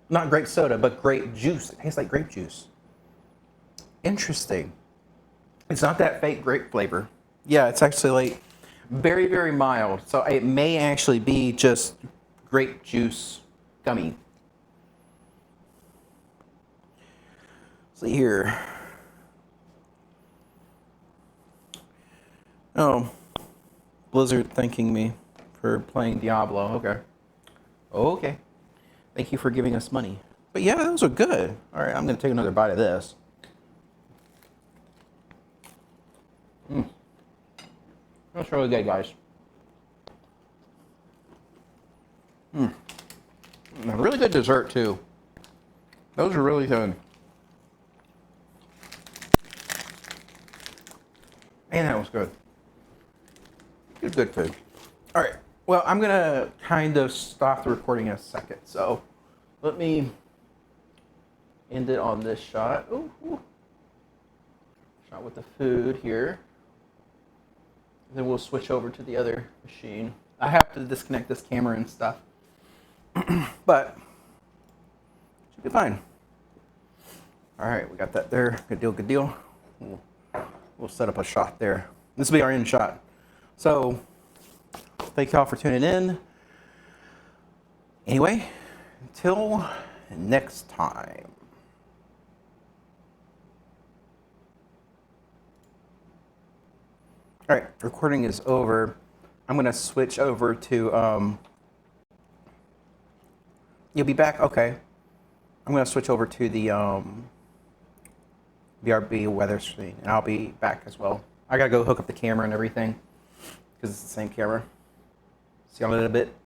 Not grape soda, but grape juice. It tastes like grape juice. Interesting. It's not that fake grape flavor. Yeah, it's actually like very, very mild. So it may actually be just grape juice gummy. See here. Oh, Blizzard thanking me for playing Diablo. Okay. Okay. Thank you for giving us money. But yeah, those are good. All right, I'm going to take another bite of this. That's really good, guys. A really good dessert, too. Those are really good. Man, that was good. Good food. All right. Well, I'm going to kind of stop the recording in a second. So let me end it on this shot. Ooh. Shot with the food here. Then we'll switch over to the other machine. I have to disconnect this camera and stuff. But should be fine. All right, we got that there. Good deal. We'll set up a shot there. This will be our end shot. So thank y'all for tuning in. Anyway, until next time. All right, recording is over. I'm gonna switch over to, you'll be back? Okay. I'm gonna switch over to the BRB weather screen, and I'll be back as well. I gotta go hook up the camera and everything, because it's the same camera. See y'all in a little bit.